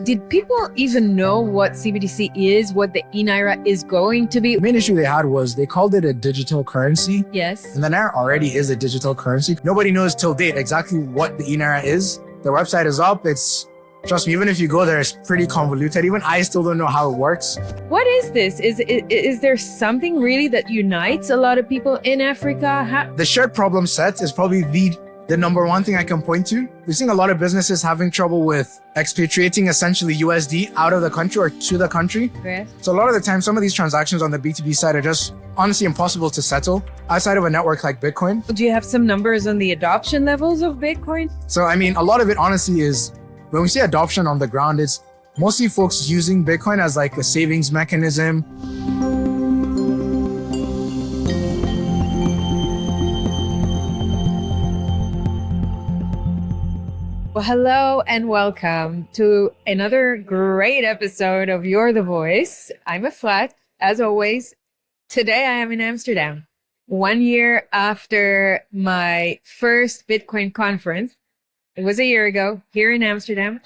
Did people even know what CBDC is, what the eNaira is going to be? The main issue they had was they called it a digital currency. Yes. And the Naira already is a digital currency. Nobody knows till date exactly what the eNaira is. The website is up. Trust me, even if you go there, it's pretty convoluted. Even I still don't know how it works. What is this? Is there something really that unites a lot of people in Africa? The shared problem set is probably the number one thing I can point to. We're seeing a lot of businesses having trouble with expatriating essentially USD out of the country or to the country. Yes. So a lot of the time, some of these transactions on the B2B side are just honestly impossible to settle outside of a network like Bitcoin. Do you have some numbers on the adoption levels of Bitcoin? So, I mean, a lot of it honestly is, when we say adoption on the ground, it's mostly folks using Bitcoin as like a savings mechanism. Well, hello and welcome to another great episode of You're the Voice. I'm Aflat, as always. Today I am in Amsterdam, 1 year after my first Bitcoin conference. It was a year ago here in Amsterdam.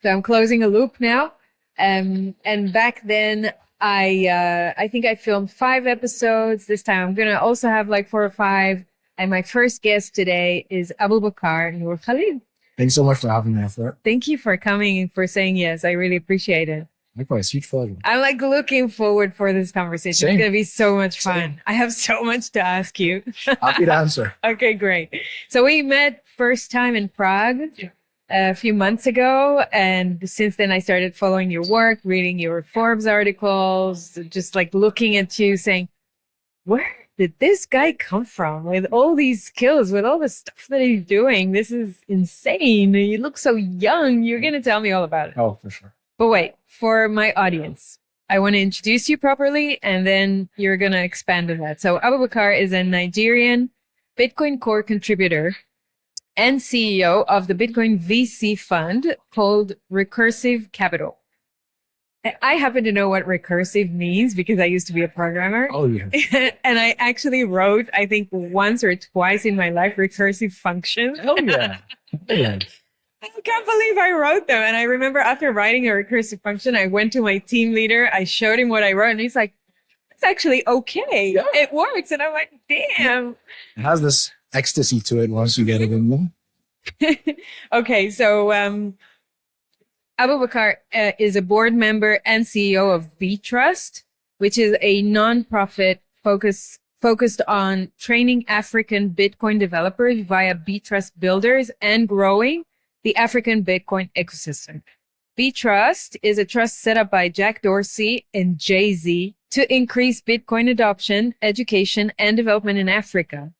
So I'm closing a loop now. And back then I think I filmed 5 episodes. This time I'm going to also have like 4 or 5. And my first guest today is Abubakar Nur Khalil. Thanks so much for having me, Aflat. Thank you for coming and for saying yes. I really appreciate it. Likewise, huge pleasure. I'm like looking forward for this conversation. Same. It's going to be so much fun. Same. I have so much to ask you. Happy to answer. Okay, great. So we met first time in Prague a few months ago. And since then I started following your work, reading your Forbes articles, just like looking at you saying, where did this guy come from with all these skills, with all the stuff that he's doing? This is insane. You look so young. You're going to tell me all about it. Oh, for sure. But wait, for my audience, I want to introduce you properly and then you're going to expand on that. So Abubakar is a Nigerian Bitcoin Core contributor and CEO of the Bitcoin VC fund called Recursive Capital. I happen to know what recursive means because I used to be a programmer. Oh, yeah. And I actually wrote, I think once or twice in my life, recursive functions. Oh, yeah. Yeah. I can't believe I wrote them. And I remember after writing a recursive function, I went to my team leader. I showed him what I wrote and he's like, it's actually okay. Yeah. It works. And I'm like, damn. It has this ecstasy to it once you get it in there. Okay. So, Abubakar is a board member and CEO of Btrust, which is a nonprofit focused on training African Bitcoin developers via Btrust builders and growing the African Bitcoin ecosystem. Btrust is a trust set up by Jack Dorsey and Jay-Z to increase Bitcoin adoption, education, and development in Africa.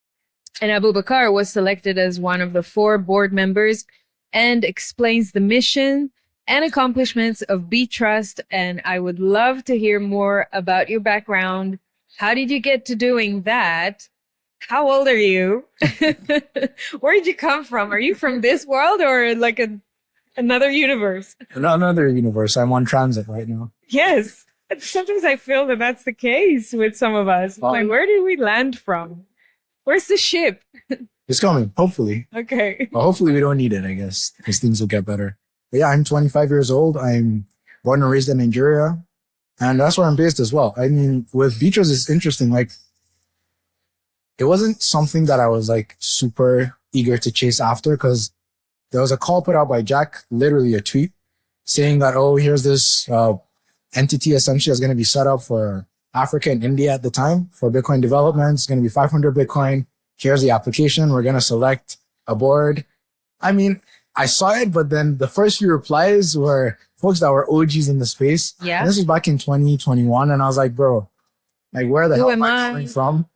And Abubakar was selected as one of the 4 board members and explains the mission and accomplishments of Btrust. And I would love to hear more about your background. How did you get to doing that? How old are you? Where did you come from? Are you from this world or like another universe? Another universe. I'm on transit right now. Yes. Sometimes I feel that that's the case with some of us. Like, where did we land from? Where's the ship? It's coming, hopefully. Okay. Well, hopefully we don't need it, I guess, because things will get better. But yeah, I'm 25 years old. I'm born and raised in Nigeria. And that's where I'm based as well. I mean, with Btrust, it's interesting. Like, it wasn't something that I was like super eager to chase after because there was a call put out by Jack, literally a tweet saying that, oh, here's this entity essentially that's going to be set up for Africa and India at the time for Bitcoin development. It's going to be 500 Bitcoin. Here's the application. We're going to select a board. I mean, I saw it, but then the first few replies were folks that were OGs in the space. Yeah. And this was back in 2021. And I was like, bro, like, where the hell am I coming from?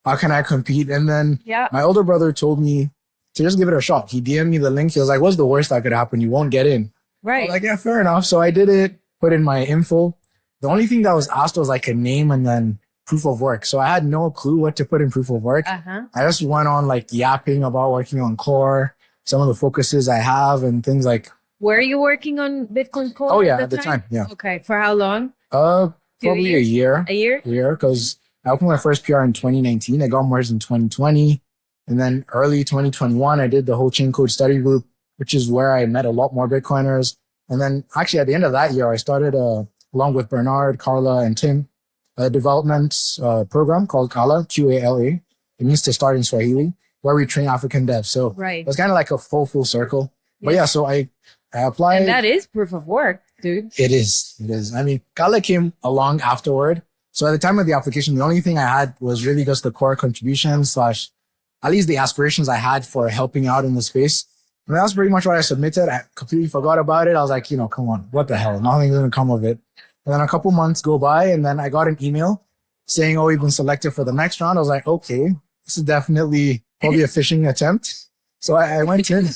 How can I compete? And then my older brother told me to just give it a shot. He DM'd me the link. He was like, what's the worst that could happen? You won't get in. Right. I was like, yeah, fair enough. So I did it, put in my info. The only thing that was asked was like a name and then proof of work. So I had no clue what to put in proof of work. I just went on like yapping about working on core, some of the focuses I have and things like. Were you working on Bitcoin Core? Oh yeah, at the time. Yeah. Okay. For how long? Probably a year. A year? A year, because I opened my first PR in 2019. I got merged in 2020. And then early 2021, I did the whole chain code study group, which is where I met a lot more Bitcoiners. And then actually at the end of that year, I started, along with Bernard, Carla, and Tim, a development program called Kala, QALA. It means to start in Swahili, where we train African devs. So Right. it was kind of like a full circle. But yeah, so I applied. And that is proof of work, dude. It is. I mean, Kala came along afterward. So at the time of the application, the only thing I had was really just the core contributions / at least the aspirations I had for helping out in the space. And that's pretty much what I submitted. I completely forgot about it. I was like, come on, what the hell? Nothing's going to come of it. And then a couple months go by and then I got an email saying, oh, you've been selected for the next round. I was like, okay, this is definitely probably a phishing attempt. So I went in,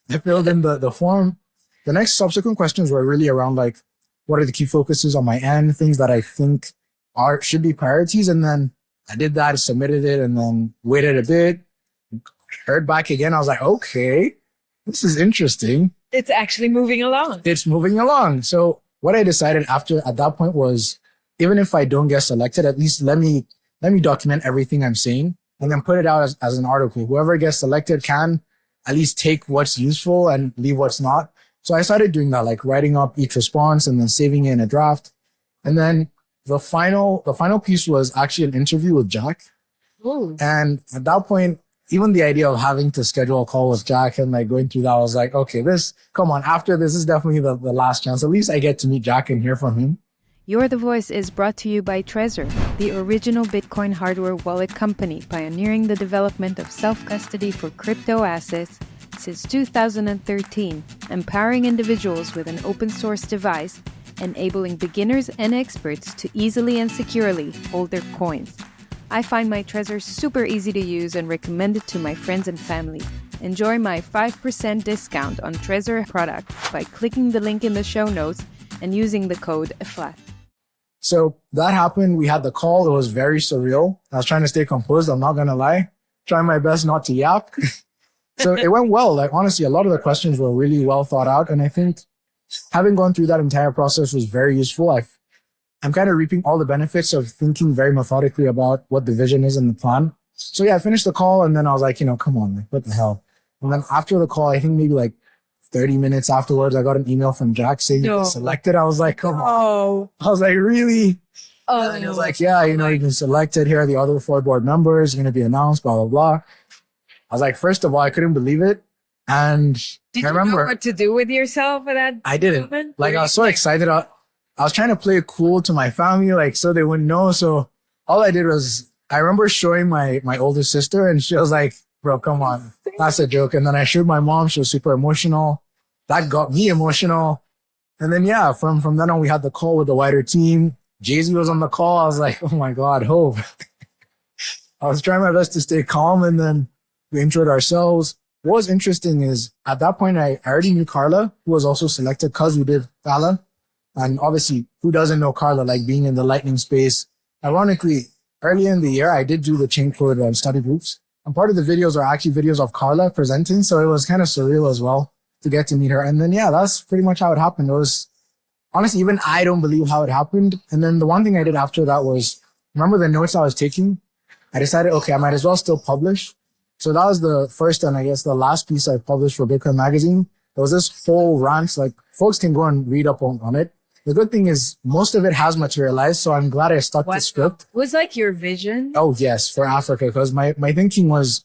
I filled in the form. The next subsequent questions were really around like, what are the key focuses on my end, things that I think should be priorities. And then I did that, submitted it, and then waited a bit, heard back again. I was like, okay, this is interesting. It's actually moving along. It's moving along. So what I decided at that point was, even if I don't get selected, at least let me document everything I'm saying and then put it out as an article. Whoever gets selected can at least take what's useful and leave what's not. So I started doing that, like writing up each response and then saving it in a draft. And then the final piece was actually an interview with Jack. Ooh. And at that point, even the idea of having to schedule a call with Jack and like going through that, I was like, okay, come on, after this is definitely the last chance. At least I get to meet Jack and hear from him. You're the Voice is brought to you by Trezor, the original Bitcoin hardware wallet company pioneering the development of self-custody for crypto assets since 2013, empowering individuals with an open source device, enabling beginners and experts to easily and securely hold their coins. I find my Trezor super easy to use and recommend it to my friends and family. Enjoy my 5% discount on Trezor products by clicking the link in the show notes and using the code FLAT. So that happened. We had the call. It was very surreal. I was trying to stay composed. I'm not going to lie. Trying my best not to yap. So it went well. Like, honestly, a lot of the questions were really well thought out. And I think having gone through that entire process was very useful. I'm kind of reaping all the benefits of thinking very methodically about what the vision is and the plan. So yeah, I finished the call and then I was like, come on, like, what the hell? And then after the call, I think maybe like 30 minutes afterwards, I got an email from Jack saying you selected. I was like, come on. I was like, really? Oh, and he was like, yeah, you've been selected. Here are the other 4 board members. You're going to be announced, blah, blah, blah. I was like, first of all, I couldn't believe it. And Did I remember you know what to do with yourself at that I didn't. moment? Like, I was so excited. I was trying to play it cool to my family, like, so they wouldn't know. So all I did was, I remember showing my older sister and she was like, bro, come on. That's a joke. And then I showed my mom. She was super emotional. That got me emotional. And then, yeah, from then on, we had the call with the wider team. Jay-Z was on the call. I was like, oh my God, hope. I was trying my best to stay calm. And then we introed ourselves. What was interesting is at that point, I already knew Carla, who was also selected because we did Fala. And obviously, who doesn't know Carla, like being in the Lightning space? Ironically, early in the year, I did do the chain code study groups. And part of the videos are actually videos of Carla presenting. So it was kind of surreal as well to get to meet her. And then, yeah, that's pretty much how it happened. It was, honestly, even I don't believe how it happened. And then the one thing I did after that was, remember the notes I was taking? I decided, okay, I might as well still publish. So that was the first and I guess the last piece I published for Bitcoin Magazine. There was this whole rant, like folks can go and read up on it. The good thing is most of it has materialized. So I'm glad I stuck to script. Was like your vision? Oh, yes, for Africa. Because my thinking was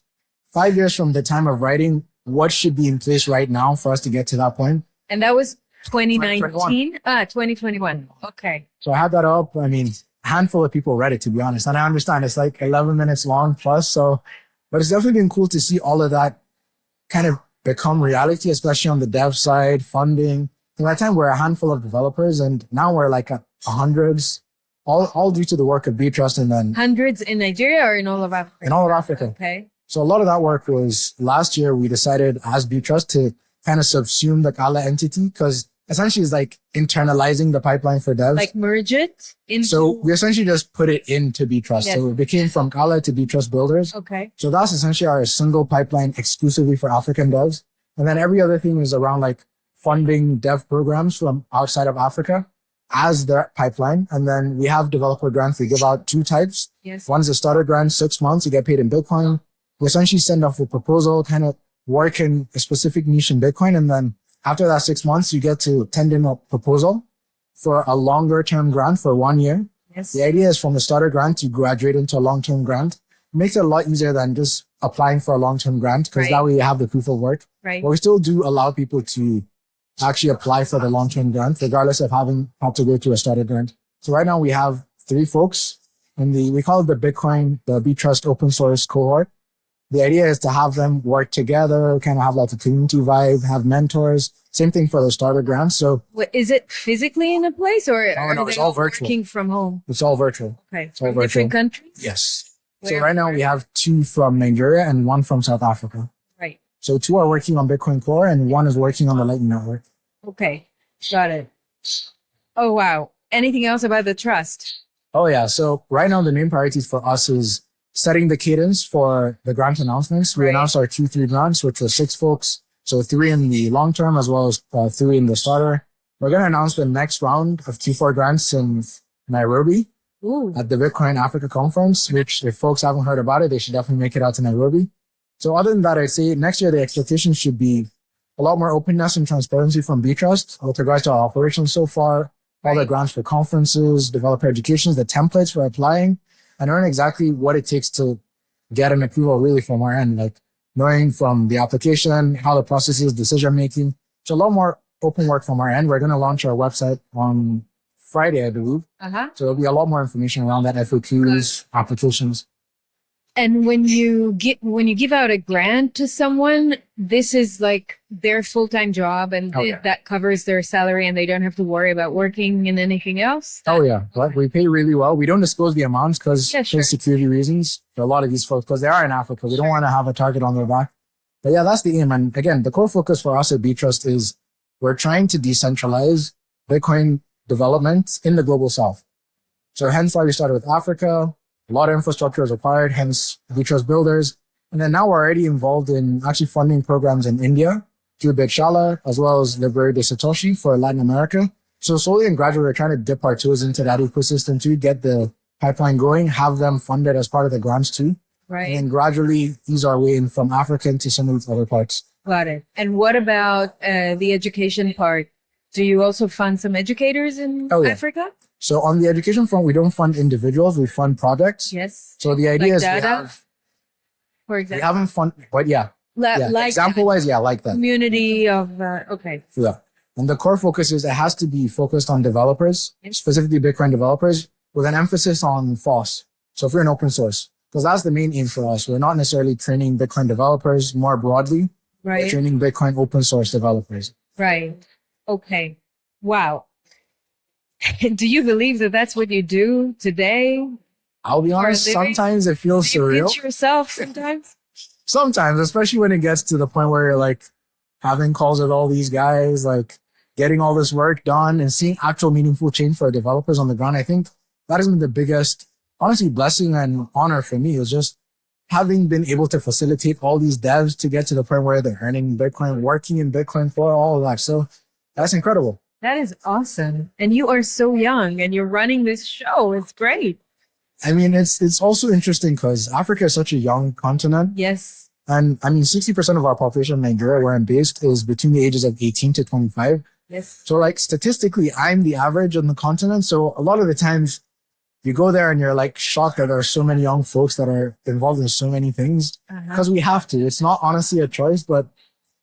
5 years from the time of writing, what should be in place right now for us to get to that point? And that was 2019? 2021. Okay. So I had that up. I mean, a handful of people read it, to be honest. And I understand it's like 11 minutes long plus. So, but it's definitely been cool to see all of that kind of become reality, especially on the dev side, funding. At that time, we're a handful of developers and now we're like at hundreds, all due to the work of Btrust and then hundreds in Nigeria or in all of Africa? In all of Africa. Okay. So a lot of that work was last year we decided as Btrust to kind of subsume the Kala entity because essentially it's like internalizing the pipeline for devs. Like merge it into... So we essentially just put it into Btrust. Yes. So it became from Kala to Btrust builders. Okay. So that's essentially our single pipeline exclusively for African devs. And then every other thing is around like funding dev programs from outside of Africa as their pipeline. And then we have developer grants. We give out 2 types. Yes. One's a starter grant, 6 months. You get paid in Bitcoin. We essentially send off a proposal, kind of work in a specific niche in Bitcoin. And then After that 6 months, you get to tender in a proposal for a longer term grant for 1 year. Yes. The idea is from the starter grant, you graduate into a long-term grant. It makes it a lot easier than just applying for a long-term grant because that way you have the proof of work. Right. But we still do allow people to actually apply for the long-term grant, regardless of having had to go through a starter grant. So right now we have 3 folks in we call it the Btrust open source cohort. The idea is to have them work together, kind of have like a community vibe, have mentors. Same thing for the starter grant. So is it physically in a place or no, it's all virtual. Working from home? It's all virtual. Okay. It's all virtual. Different countries? Yes. So right now we have 2 from Nigeria and 1 from South Africa. Right. So 2 are working on Bitcoin Core and 1 is working on the Lightning Network. Okay. Got it. Oh, wow. Anything else about the trust? Oh, yeah. So right now the main priorities for us is setting the cadence for the grant announcements. We announced our Q3 grants, which was 6 folks. So 3 in the long term as well as 3 in the starter. We're going to announce the next round of Q4 grants in Nairobi at the Bitcoin Africa Conference, which if folks haven't heard about it, they should definitely make it out to Nairobi. So other than that, I'd say next year, the expectation should be a lot more openness and transparency from Btrust with regards to our operations so far, all the grants for conferences, developer educations, the templates for applying, and learn exactly what it takes to get an approval really from our end, like knowing from the application, how the process is, decision-making. So a lot more open work from our end. We're going to launch our website on Friday, I believe. So there'll be a lot more information around that, FAQs, applications. And when you give out a grant to someone, this is like their full-time job and that covers their salary and they don't have to worry about working in anything else? Oh, yeah. But we pay really well. We don't disclose the amounts because for security reasons for a lot of these folks, because they are in Africa. We don't want to have a target on their back. But yeah, that's the aim. And again, the core focus for us at Btrust is we're trying to decentralize Bitcoin development in the global south. So hence why we started with Africa. A lot of infrastructure is required, hence Btrust builders. And then now we're already involved in actually funding programs in India through Bitshala, as well as Library de Satoshi for Latin America. So slowly and gradually, we're trying to dip our toes into that ecosystem to get the pipeline going, have them funded as part of the grants too. Right. And then gradually ease our way in from Africa into some of these other parts. Got it. And what about the education part? Do you also fund some educators in Africa? So on the education front, we don't fund individuals, we fund projects. Yes. So the idea like is data, for example. we haven't funded, but like example-wise, like that. Community of, okay. Yeah. And the core focus is it has to be focused on developers, specifically Bitcoin developers, with an emphasis on FOSS. So if you're an open source, because that's the main aim for us. We're not necessarily training Bitcoin developers more broadly. Right. We're training Bitcoin open source developers. Right. Okay. Wow. Do you believe that that's what you do today? I'll be honest, sometimes it feels surreal. Do you pinch yourself sometimes? Sometimes, especially when it gets to the point where you're like having calls with all these guys, like getting all this work done and seeing actual meaningful change for developers on the ground. I think that has been the biggest, honestly, blessing and honor for me is just having been able to facilitate all these devs to get to the point where they're earning Bitcoin, working in Bitcoin for all of that. So that's incredible. That is awesome. And you are so young and you're running this show. It's great. I mean, it's also interesting because Africa is such a young continent. Yes. And I mean, 60% of our population in Nigeria, where I'm based, is between the ages of 18 to 25. Yes. So like statistically, I'm the average on the continent. So a lot of the times you go there and you're like shocked that there are so many young folks that are involved in so many things because we have to. It's not honestly a choice, but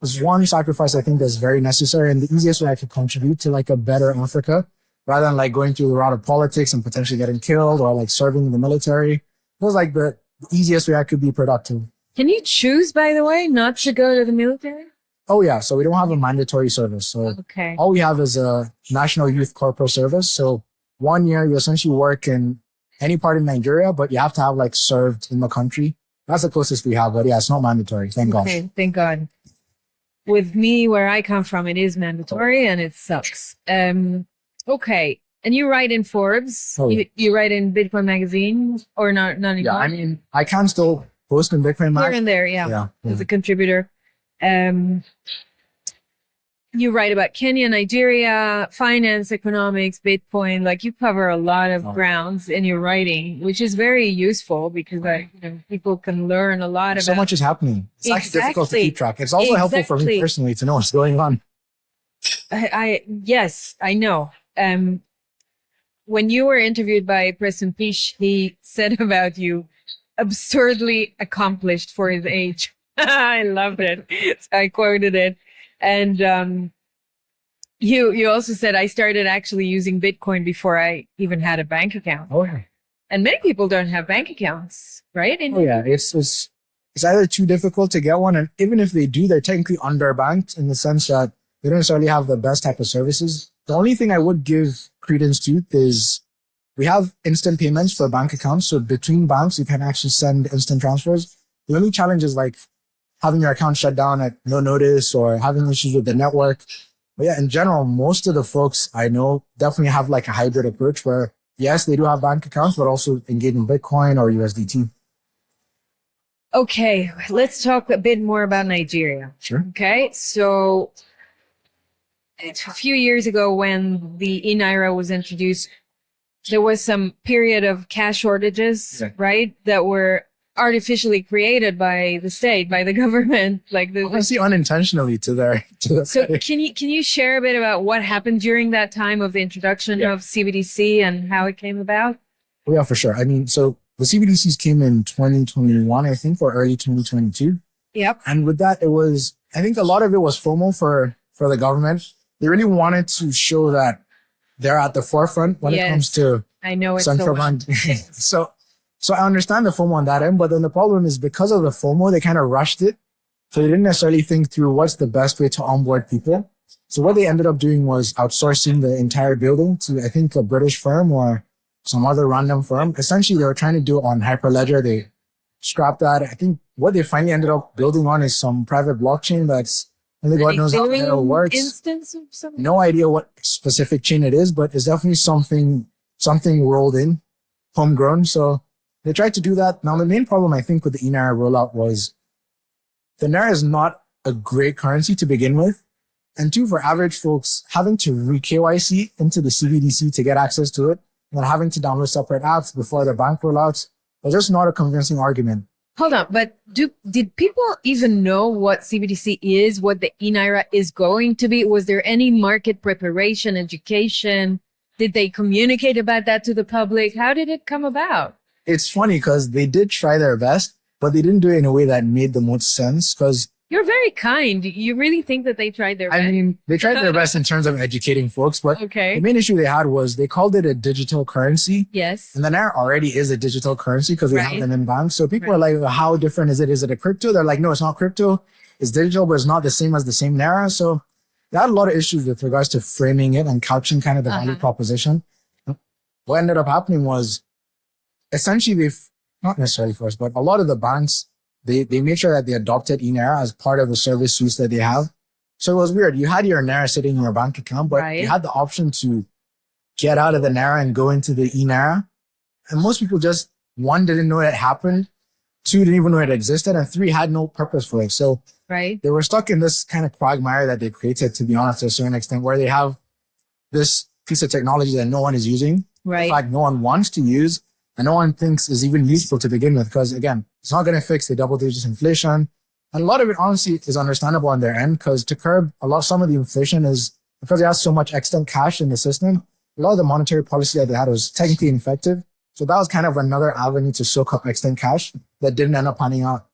it's one sacrifice I think that's very necessary and the easiest way I could contribute to like a better Africa rather than like going through the route of politics and potentially getting killed or like serving in the military. It was like the easiest way I could be productive. Can you choose, by the way, not to go to the military? Oh yeah. So we don't have a mandatory service. So all we have is a National Youth Corporal Service. So 1 year you essentially work in any part in Nigeria, but you have to have like served in the country. That's the closest we have, but yeah, it's not mandatory. Thank God. Thank God. With me, where I come from, it is mandatory and it sucks. Okay. And you write in Forbes, you write in Bitcoin magazine or not anymore? Yeah, I mean, I can still post in Bitcoin mag. Here and there, yeah. As a contributor. You write about Kenya, Nigeria, finance, economics, Bitcoin. Like you cover a lot of grounds in your writing, which is very useful because people can learn a lot about. So much is happening. It's actually difficult to keep track. It's also helpful for me personally to know what's going on. Yes, I know. When you were interviewed by President Pish, he said about you, absurdly accomplished for his age. I loved it. I quoted it. And you also said, I started actually using Bitcoin before I even had a bank account. Oh, yeah. And many people don't have bank accounts, right? Oh, yeah. It's either too difficult to get one, and even if they do, they're technically underbanked in the sense that they don't necessarily have the best type of services. The only thing I would give credence to is we have instant payments for bank accounts. So between banks, you can actually send instant transfers. The only challenge is like having your account shut down at no notice or having issues with the network. But yeah, in general, most of the folks I know definitely have like a hybrid approach where, yes, they do have bank accounts, but also engage in Bitcoin or USDT. Okay, let's talk a bit more about Nigeria. Sure. Okay, so a few years ago when the eNaira was introduced, there was some period of cash shortages, right? That were artificially created by the state, by the government, like the. Honestly, unintentionally to their. So can you share a bit about what happened during that time of the introduction of CBDC and how it came about? Oh, yeah, for sure. I mean, so the CBDCs came in 2021, I think, or early 2022. Yep. And with that, I think a lot of it was FOMO for the government. They really wanted to show that they're at the forefront when it comes to central bank. So I understand the FOMO on that end, but then the problem is because of the FOMO, they kind of rushed it. So they didn't necessarily think through what's the best way to onboard people. So what they ended up doing was outsourcing the entire building to, I think, a British firm or some other random firm. Essentially, they were trying to do it on Hyperledger. They scrapped that. I think what they finally ended up building on is some private blockchain that's only God knows how it works. Instance of something? No idea what specific chain it is, but it's definitely something rolled in, homegrown. So they tried to do that. Now, the main problem, I think, with the eNaira rollout was the Naira is not a great currency to begin with. And two, for average folks, having to re-KYC into the CBDC to get access to it, and then having to download separate apps before the bank rollouts was just not a convincing argument. Hold on, but did people even know what CBDC is, what the eNaira is going to be? Was there any market preparation, education? Did they communicate about that to the public? How did it come about? It's funny because they did try their best, but they didn't do it in a way that made the most sense because you're very kind. You really think that they tried their best? I mean, they tried their best in terms of educating folks, but the main issue they had was they called it a digital currency. Yes. And the Naira already is a digital currency because we have them in banks. So people are like, well, how different is it? Is it a crypto? They're like, no, it's not crypto. It's digital, but it's not the same as the same Naira. So they had a lot of issues with regards to framing it and couching kind of the value proposition. What ended up happening was essentially they've, not necessarily first, but a lot of the banks, they made sure that they adopted eNaira as part of the service suites that they have. So it was weird. You had your Naira sitting in your bank account, but you had the option to get out of the Naira and go into the eNaira. And most people just, one, didn't know it happened. Two, didn't even know it existed. And three, had no purpose for it. So they were stuck in this kind of quagmire that they created, to be honest, to a certain extent, where they have this piece of technology that no one is using. In fact, no one wants to use and no one thinks is even useful to begin with. Because again, it's not going to fix the double digit inflation. And a lot of it, honestly, is understandable on their end because to curb some of the inflation is because they have so much extant cash in the system. A lot of the monetary policy that they had was technically ineffective. So that was kind of another avenue to soak up extant cash that didn't end up panning out.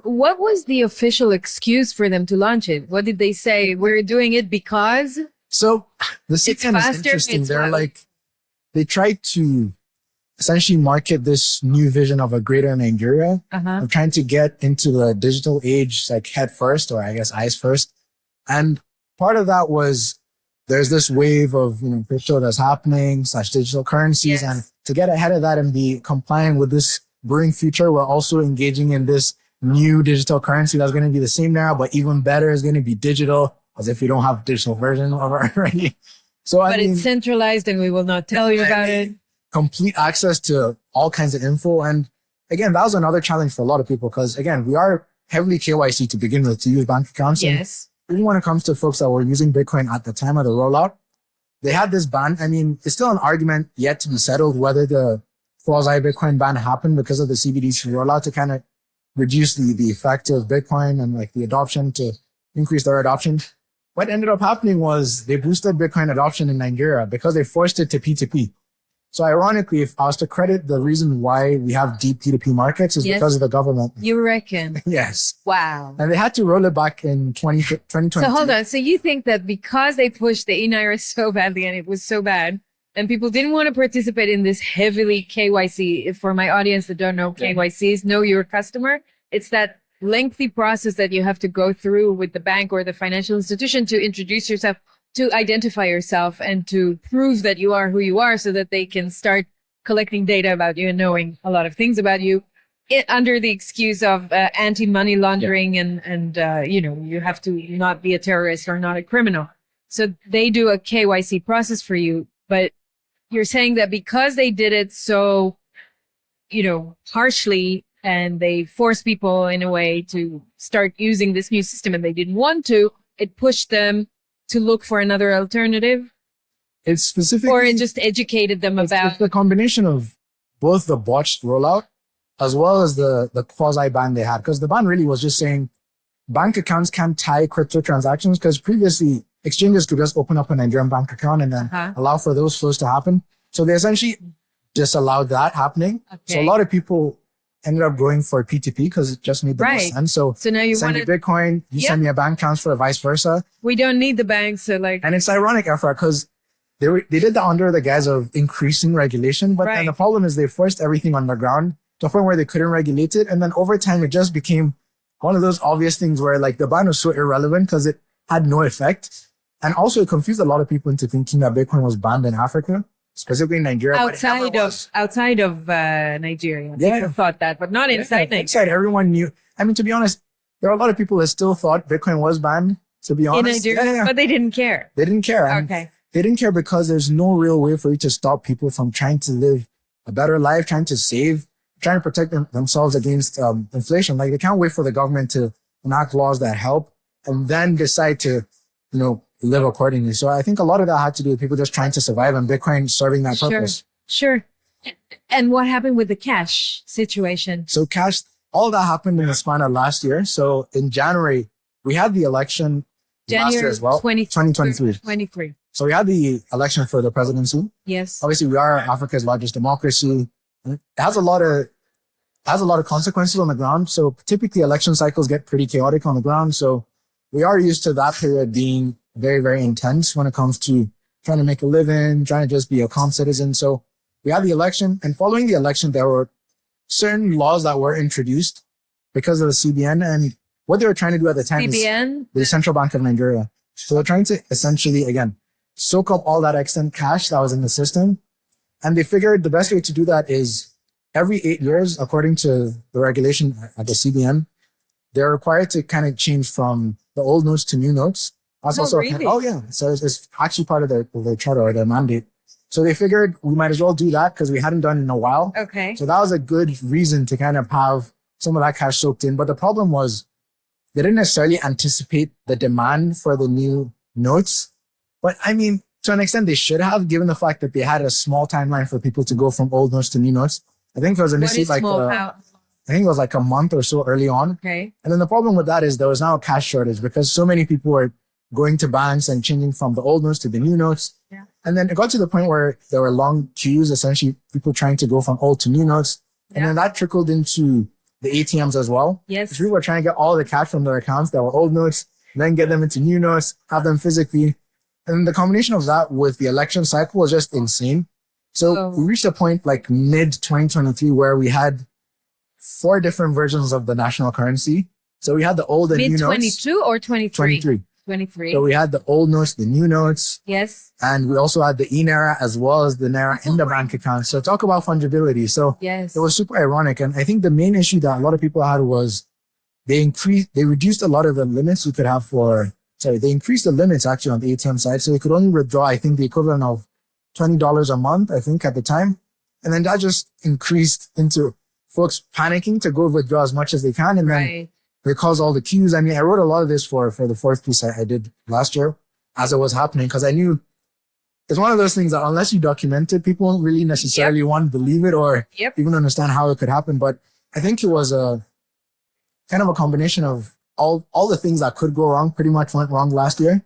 What was the official excuse for them to launch it? What did they say? We're doing it because? So the second is interesting. They're like, they tried to essentially market this new vision of a greater Nigeria. Of trying to get into the digital age, like head first, or I guess eyes first. And part of that was there's this wave of, crypto that's happening / digital currencies. And to get ahead of that and be compliant with this brewing future, we're also engaging in this new digital currency that's going to be the same now, but even better is going to be digital, as if you don't have digital version of it already. So but it's centralized and we will not tell you about it. Complete access to all kinds of info. And again, that was another challenge for a lot of people because again, we are heavily KYC to begin with to use bank accounts. Yes. And even when it comes to folks that were using Bitcoin at the time of the rollout, they had this ban. I mean, it's still an argument yet to be settled whether the quasi-Bitcoin ban happened because of the CBDC rollout to kind of reduce the effect of Bitcoin and like the adoption to increase their adoption. what ended up happening was they boosted Bitcoin adoption in Nigeria because they forced it to P2P. So ironically, if I was to credit the reason why we have deep P2P markets is because of the government. You reckon? Yes. Wow. And they had to roll it back in 2020. So hold on. So you think that because they pushed the eNaira so badly and it was so bad and people didn't want to participate in this heavily KYC, for my audience that don't know KYC is know your customer. It's that lengthy process that you have to go through with the bank or the financial institution to introduce yourself, to identify yourself and to prove that you are who you are so that they can start collecting data about you and knowing a lot of things about you under the excuse of anti-money laundering and you know, you have to not be a terrorist or not a criminal. So they do a KYC process for you, but you're saying that because they did it so, you know, harshly and they forced people in a way to start using this new system and they didn't want to, it pushed them to look for another alternative? It's specifically, or it just educated them about it's the combination of both the botched rollout as well as the quasi ban they had. Because the ban really was just saying bank accounts can't tie crypto transactions, because previously exchanges could just open up a Nigerian bank account and then allow for those flows to happen. So they essentially disallowed that happening. So a lot of people ended up going for P2P because it just made the most sense. So now you send me want Bitcoin, you send me a bank transfer, vice versa. We don't need the banks, so like. And it's ironic, Afra, because they did that under the guise of increasing regulation, but then the problem is they forced everything underground to a point where they couldn't regulate it. And then over time, it just became one of those obvious things where like the ban was so irrelevant because it had no effect. And also it confused a lot of people into thinking that Bitcoin was banned in Africa, specifically in Nigeria. Outside of Nigeria. People thought that, but not inside Nigeria. Inside, everyone knew. I mean, to be honest, there are a lot of people that still thought Bitcoin was banned, to be honest. In Nigeria, but they didn't care. They didn't care. And they didn't care because there's no real way for you to stop people from trying to live a better life, trying to save, trying to protect themselves against inflation. Like they can't wait for the government to enact laws that help and then decide to, you know, live accordingly. So I think a lot of that had to do with people just trying to survive and Bitcoin serving that purpose. Sure. And what happened with the cash situation? So cash, all that happened in the span of last year. So in January, we had the election last year as well. 2023. So we had the election for the presidency. Yes. Obviously, we are Africa's largest democracy. It has a lot of consequences on the ground. So typically election cycles get pretty chaotic on the ground. So we are used to that period being very, very intense when it comes to trying to make a living, trying to just be a calm citizen. So we had the election, and following the election, there were certain laws that were introduced because of the CBN, and what they were trying to do at the time is the Central Bank of Nigeria. So they're trying to essentially, again, soak up all that extant cash that was in the system. And they figured the best way to do that is every 8 years, according to the regulation at the CBN, they're required to kind of change from the old notes to new notes. That's also so it's actually part of the charter or the mandate. So they figured we might as well do that because we hadn't done it in a while. Okay. So that was a good reason to kind of have some of that cash soaked in. But the problem was they didn't necessarily anticipate the demand for the new notes. But I mean, to an extent, they should have, given the fact that they had a small timeline for people to go from old notes to new notes. I think it was initially I think it was like a month or so early on. Okay. And then the problem with that is there was now a cash shortage because so many people were going to banks and changing from the old notes to the new notes. Yeah. And then it got to the point where there were long queues, essentially people trying to go from old to new notes. And then that trickled into the ATMs as well. Yes. People were trying to get all the cash from their accounts that were old notes, then get them into new notes, have them physically. And the combination of that with the election cycle was just insane. So we reached a point like mid 2023 where we had 4 different versions of the national currency. So we had the old and new notes. Mid 22 or 23? 23. So we had the old notes, the new notes. Yes. And we also had the eNaira as well as the Naira in the bank account. So talk about fungibility. So it was super ironic. And I think the main issue that a lot of people had was they reduced a lot of the limits we could have they increased the limits actually on the ATM side. So they could only withdraw, I think, the equivalent of $20 a month, I think, at the time. And then that just increased into folks panicking to go withdraw as much as they can. And then it caused all the queues. I mean, I wrote a lot of this for the 4th piece I did last year as it was happening, because I knew it's one of those things that unless you document it, people won't really necessarily want to believe it or even understand how it could happen. But I think it was a kind of a combination of all the things that could go wrong pretty much went wrong last year.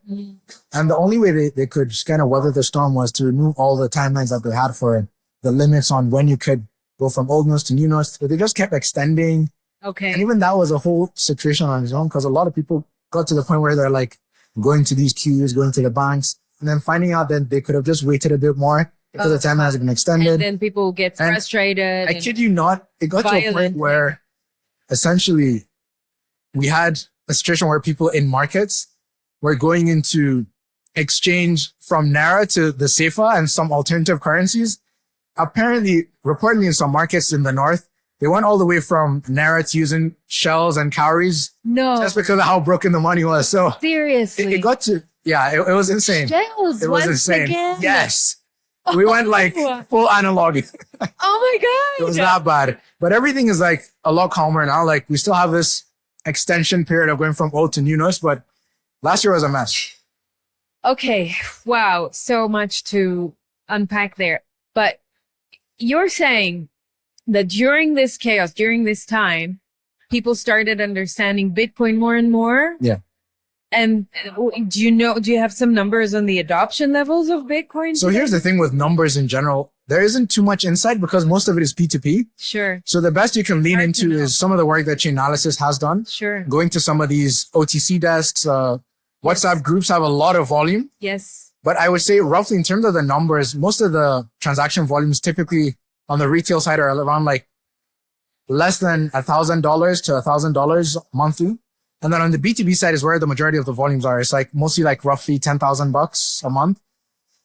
And the only way they could just kind of weather the storm was to remove all the timelines that they had for the limits on when you could go from old notes to new notes. But they just kept extending. Okay. And even that was a whole situation on its own, because a lot of people got to the point where they're like going to these queues, going to the banks, and then finding out that they could have just waited a bit more because the time has been extended. And then people get frustrated. I kid you not, it got to a point where essentially we had a situation where people in markets were going into exchange from Naira to the SEFA and some alternative currencies. Apparently, reportedly in some markets in the north, they went all the way from Naira to using shells and cowries. No. Just because of how broken the money was. So seriously. It got to, it was insane. Shells, it was insane. Again? Yes. We went like full analog. Oh my God. It was that bad. But everything is like a lot calmer now. Like we still have this extension period of going from old to new notes, but last year was a mess. Okay. Wow. So much to unpack there. But you're saying that during this chaos, during this time, people started understanding Bitcoin more and more. Yeah. And do you have some numbers on the adoption levels of Bitcoin? So here's the thing with numbers in general. There isn't too much insight because most of it is P2P. Sure. So the best you can lean into is some of the work that Chainalysis has done. Sure. Going to some of these OTC desks, WhatsApp groups have a lot of volume. Yes. But I would say roughly in terms of the numbers, most of the transaction volumes typically on the retail side are around like less than $1,000 to $1,000 monthly. And then on the B2B side is where the majority of the volumes are. It's like mostly like roughly $10,000 a month.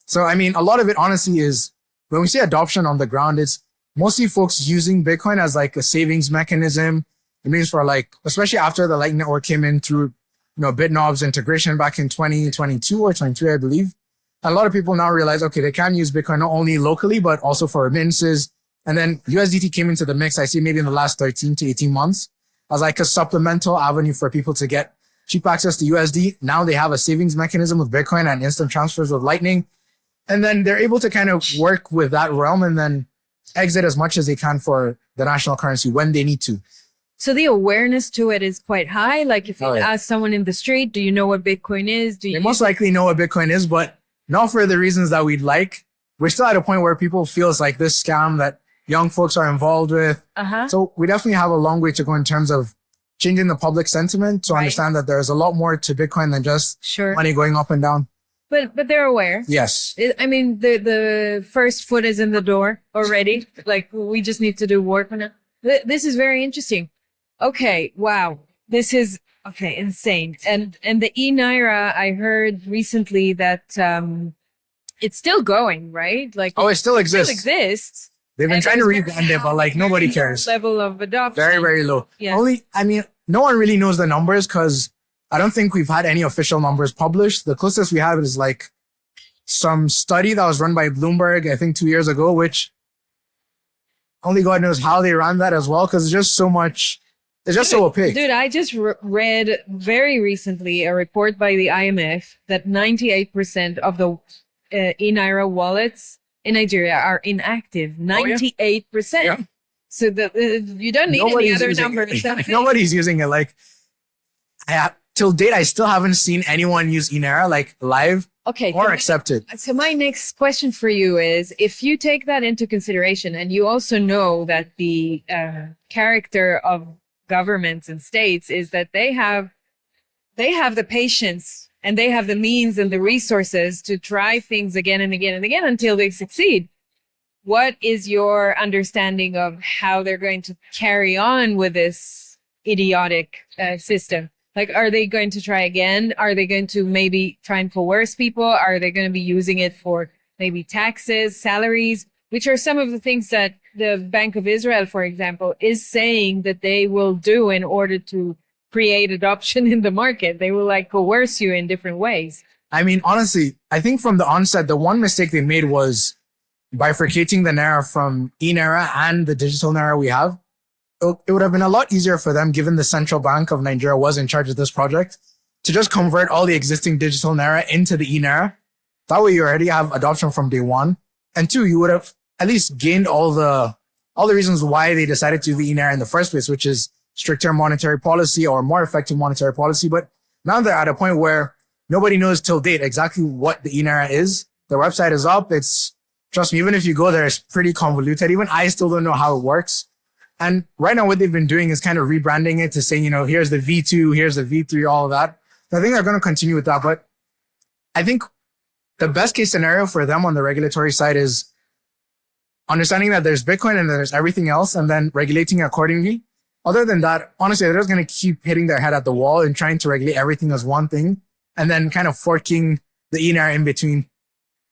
So, I mean, a lot of it honestly is when we say adoption on the ground, it's mostly folks using Bitcoin as like a savings mechanism. It means for like, especially after the Lightning Network came in through, BitNob's integration back in 2022 or 23, I believe. A lot of people now realize, okay, they can use Bitcoin not only locally, but also for remittances. And then USDT came into the mix, I see maybe in the last 13 to 18 months as like a supplemental avenue for people to get cheap access to USD. Now they have a savings mechanism with Bitcoin and instant transfers with Lightning. And then they're able to kind of work with that realm and then exit as much as they can for the national currency when they need to. So the awareness to it is quite high. Like if you ask someone in the street, do you know what Bitcoin is? They most likely know what Bitcoin is, but not for the reasons that we'd like. We're still at a point where people feel it's like this scam that young folks are involved with. So we definitely have a long way to go in terms of changing the public sentiment to understand that there's a lot more to Bitcoin than just money going up and down. But they're aware. Yes. I mean, the first foot is in the door already. Like we just need to do work on it. This is very interesting. Okay. Wow. This is insane. And the eNaira, I heard recently that it's still going, right? Like it still exists. It still exists. They've been trying to rebrand it, but like nobody cares. Level of adoption. Very, very low. Yeah. No one really knows the numbers because I don't think we've had any official numbers published. The closest we have is like some study that was run by Bloomberg, I think 2 years ago, which only God knows how they ran that as well. Cause it's just so much, it's just so opaque. Dude, I just read very recently a report by the IMF that 98% of the eNaira wallets in Nigeria are inactive. 98%. Yeah. So you don't need any other numbers. Nobody's using it. Like, till date, I still haven't seen anyone use eNaira like live or accept it. So my next question for you is, if you take that into consideration and you also know that the character of governments and states is that they have the patience and they have the means and the resources to try things again and again and again until they succeed. What is your understanding of how they're going to carry on with this idiotic system? Like, are they going to try again? Are they going to maybe try and coerce people? Are they going to be using it for maybe taxes, salaries, which are some of the things that the Bank of Israel, for example, is saying that they will do in order to create adoption in the market. They will like coerce you in different ways. I mean, honestly, I think from the onset, the one mistake they made was bifurcating the Naira from eNaira and the digital Naira we have. It would have been a lot easier for them, given the Central Bank of Nigeria was in charge of this project, to just convert all the existing digital Naira into the eNaira. That way you already have adoption from day one. And two, you would have at least gained all the reasons why they decided to do the eNaira in the first place, which is stricter monetary policy or more effective monetary policy. But now they're at a point where nobody knows till date exactly what the eNaira is. The website is up. Trust me, even if you go there, it's pretty convoluted. Even I still don't know how it works. And right now what they've been doing is kind of rebranding it to saying, here's the V2, here's the V3, all of that. So I think they're going to continue with that. But I think the best case scenario for them on the regulatory side is understanding that there's Bitcoin and there's everything else and then regulating accordingly. Other than that, honestly, they're just going to keep hitting their head at the wall and trying to regulate everything as one thing and then kind of forking the eNaira in between.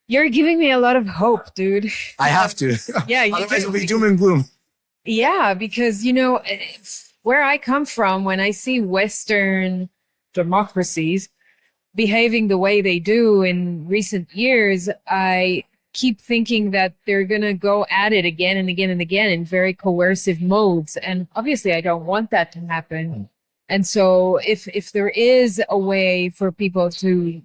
You're giving me a lot of hope, dude. I have to. Yeah. Otherwise it'll be doom and gloom. Yeah, because, where I come from, when I see Western democracies behaving the way they do in recent years, I keep thinking that they're going to go at it again and again and again in very coercive modes. And obviously I don't want that to happen. And so if there is a way for people to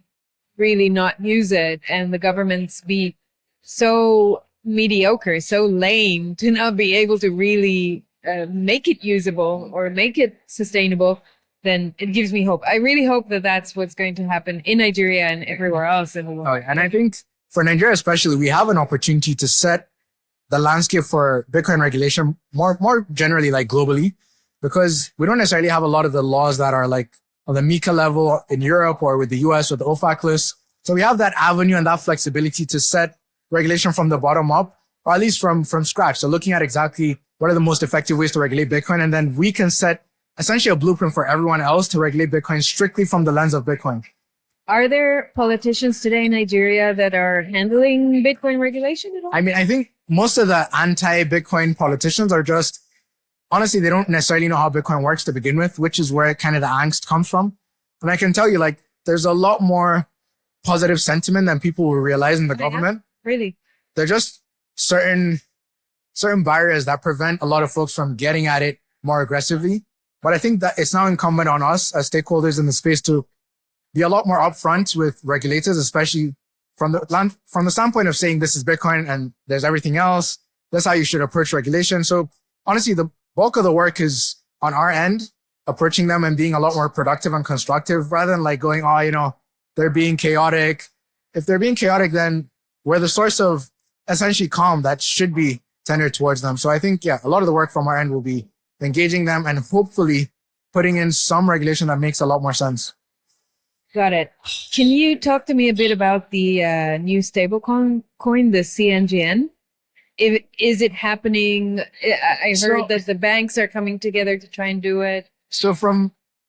really not use it and the governments be so mediocre, so lame to not be able to really make it usable or make it sustainable, then it gives me hope. I really hope that that's what's going to happen in Nigeria and everywhere else in the world. Oh, and I think for Nigeria especially, we have an opportunity to set the landscape for Bitcoin regulation more generally, like globally, because we don't necessarily have a lot of the laws that are like on the MiCA level in Europe or with the US or the OFAC list. So we have that avenue and that flexibility to set regulation from the bottom up, or at least from scratch. So looking at exactly what are the most effective ways to regulate Bitcoin, and then we can set essentially a blueprint for everyone else to regulate Bitcoin strictly from the lens of Bitcoin. Are there politicians today in Nigeria that are handling Bitcoin regulation at all? I mean, I think most of the anti-Bitcoin politicians are just, honestly, they don't necessarily know how Bitcoin works to begin with, which is where kind of the angst comes from. And I can tell you, there's a lot more positive sentiment than people will realize in the government. Really? They're just certain barriers that prevent a lot of folks from getting at it more aggressively. But I think that it's now incumbent on us as stakeholders in the space to be a lot more upfront with regulators, especially from the standpoint of saying this is Bitcoin and there's everything else. That's how you should approach regulation. So honestly, the bulk of the work is on our end, approaching them and being a lot more productive and constructive rather than going, they're being chaotic. If they're being chaotic, then we're the source of essentially calm that should be tendered towards them. So I think, a lot of the work from our end will be engaging them and hopefully putting in some regulation that makes a lot more sense. Got it. Can you talk to me a bit about the new stablecoin, the CNGN? Is it happening? I heard that the banks are coming together to try and do it. So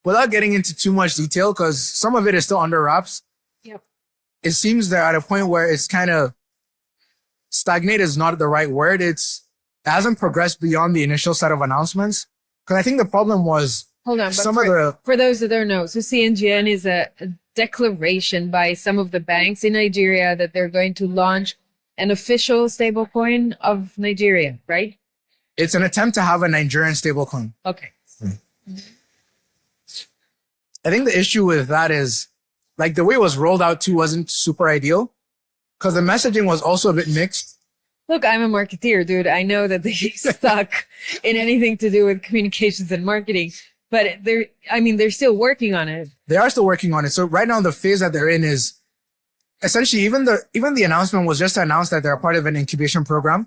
without getting into too much detail, because some of it is still under wraps, yep. It seems they're at a point where it's kind of stagnate is not the right word. It hasn't progressed beyond the initial set of announcements. Because I think the problem was, hold on, for those that don't know, so CNGN is a declaration by some of the banks in Nigeria that they're going to launch an official stablecoin of Nigeria, right? It's an attempt to have a Nigerian stablecoin. Okay. I think the issue with that is the way it was rolled out too wasn't super ideal because the messaging was also a bit mixed. Look, I'm a marketeer, dude. I know that they get stuck in anything to do with communications and marketing, but they're still working on it. They are still working on it. So right now the phase that they're in is essentially even the announcement was just to announce that they're a part of an incubation program.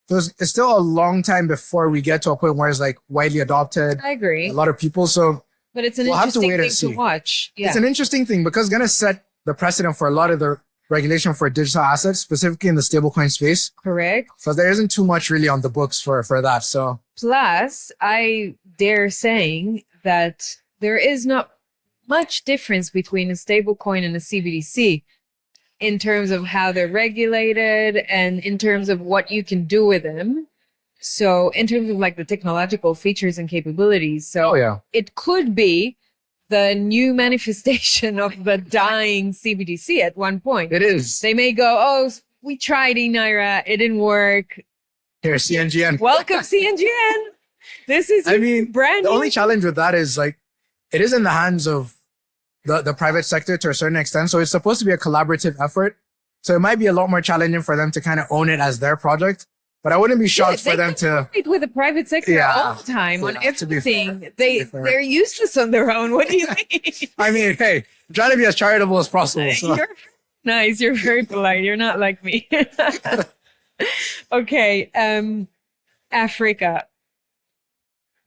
So it's still a long time before we get to a point where it's widely adopted. I agree. A lot of people. But it's an interesting thing to watch. Yeah. It's an interesting thing because it's going to set the precedent for a lot of the regulation for digital assets, specifically in the stablecoin space. Correct. So there isn't too much really on the books for that. So plus, I dare saying that there is not much difference between a stablecoin and a CBDC in terms of how they're regulated and in terms of what you can do with them. So in terms of the technological features and capabilities. So It could be the new manifestation of the dying CBDC at one point. It is. They may go, we tried eNaira, it didn't work. Here, CNGN. Welcome, CNGN. This is brand new. The only challenge with that is it is in the hands of the private sector to a certain extent. So it's supposed to be a collaborative effort. So it might be a lot more challenging for them to kind of own it as their project. But I wouldn't be shocked for them to. With the private sector all the time on everything. They're useless on their own. What do you think? I mean, hey, I'm trying to be as charitable as possible. So. You're nice. You're very polite. You're not like me. Okay. Africa.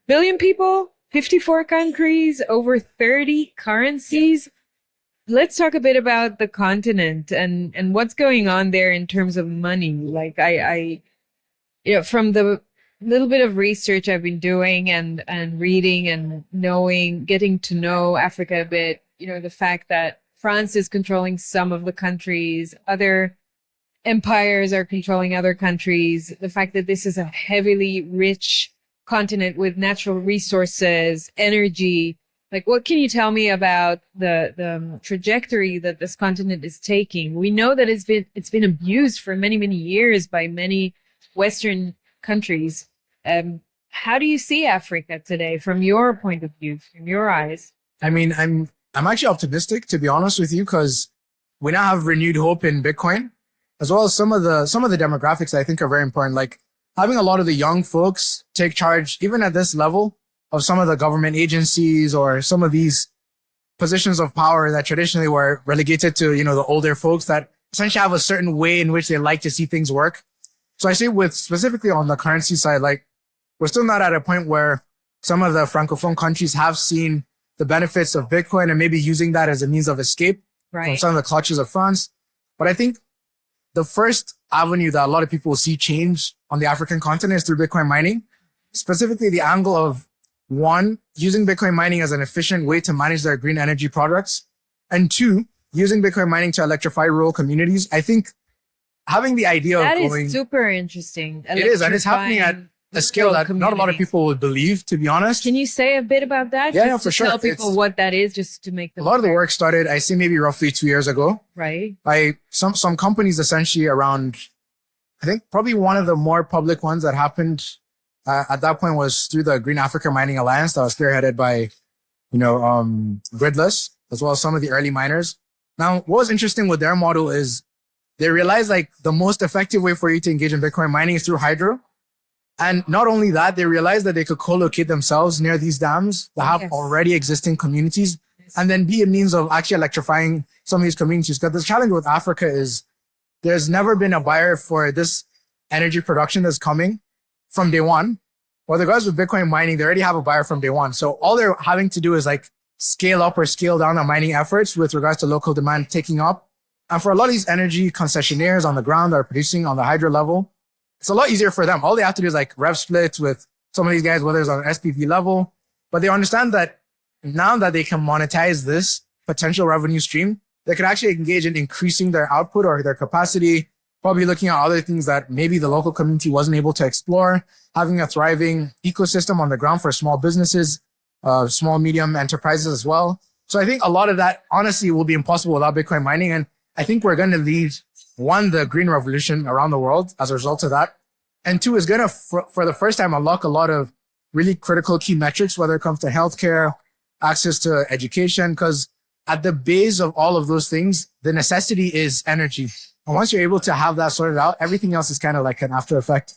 Billion people, 54 countries, over 30 currencies. Let's talk a bit about the continent and what's going on there in terms of money. Like from the little bit of research I've been doing and reading and getting to know Africa a bit, the fact that France is controlling some of the countries, other empires are controlling other countries, the fact that this is a heavily rich continent with natural resources, energy. Like, what can you tell me about the trajectory that this continent is taking? We know that it's been abused for many, many years by many Western countries. How do you see Africa today from your point of view, from your eyes? I mean, I'm actually optimistic, to be honest with you, because we now have renewed hope in Bitcoin, as well as some of the demographics that I think are very important, like having a lot of the young folks take charge, even at this level, of some of the government agencies or some of these positions of power that traditionally were relegated to, the older folks that essentially have a certain way in which they like to see things work. So I say specifically on the currency side, like we're still not at a point where some of the Francophone countries have seen the benefits of Bitcoin and maybe using that as a means of escape from some of the clutches of France. But I think the first avenue that a lot of people will see change on the African continent is through Bitcoin mining, specifically the angle of one, using Bitcoin mining as an efficient way to manage their green energy products, and two, using Bitcoin mining to electrify rural communities. I think having the idea that of is super interesting. It is, and it's happening at a scale that not a lot of people would believe, to be honest. Can you say a bit about that? Yeah, for sure. Tell people what that is, just to make them a lot of the work started, I say maybe roughly 2 years ago. Right. By some companies essentially around, I think probably one of the more public ones that happened at that point was through the Green Africa Mining Alliance that was spearheaded by, Gridless, as well as some of the early miners. Now, what was interesting with their model is they realized like the most effective way for you to engage in Bitcoin mining is through hydro. And not only that, they realized that they could co-locate themselves near these dams that have already existing communities and then be a means of actually electrifying some of these communities. Because the challenge with Africa is there's never been a buyer for this energy production that's coming from day one. Well, the guys with Bitcoin mining, they already have a buyer from day one. So all they're having to do is like scale up or scale down their mining efforts with regards to local demand taking up. And for a lot of these energy concessionaires on the ground that are producing on the hydro level, it's a lot easier for them. All they have to do is like rev splits with some of these guys, whether it's on an SPV level. But they understand that now that they can monetize this potential revenue stream, they could actually engage in increasing their output or their capacity, probably looking at other things that maybe the local community wasn't able to explore, having a thriving ecosystem on the ground for small businesses, small, medium enterprises as well. So I think a lot of that honestly will be impossible without Bitcoin mining. And I think we're going to lead, one, the green revolution around the world as a result of that. And two, is going to, for the first time, unlock a lot of really critical key metrics, whether it comes to healthcare, access to education, because at the base of all of those things, the necessity is energy. And once you're able to have that sorted out, everything else is kind of like an after effect.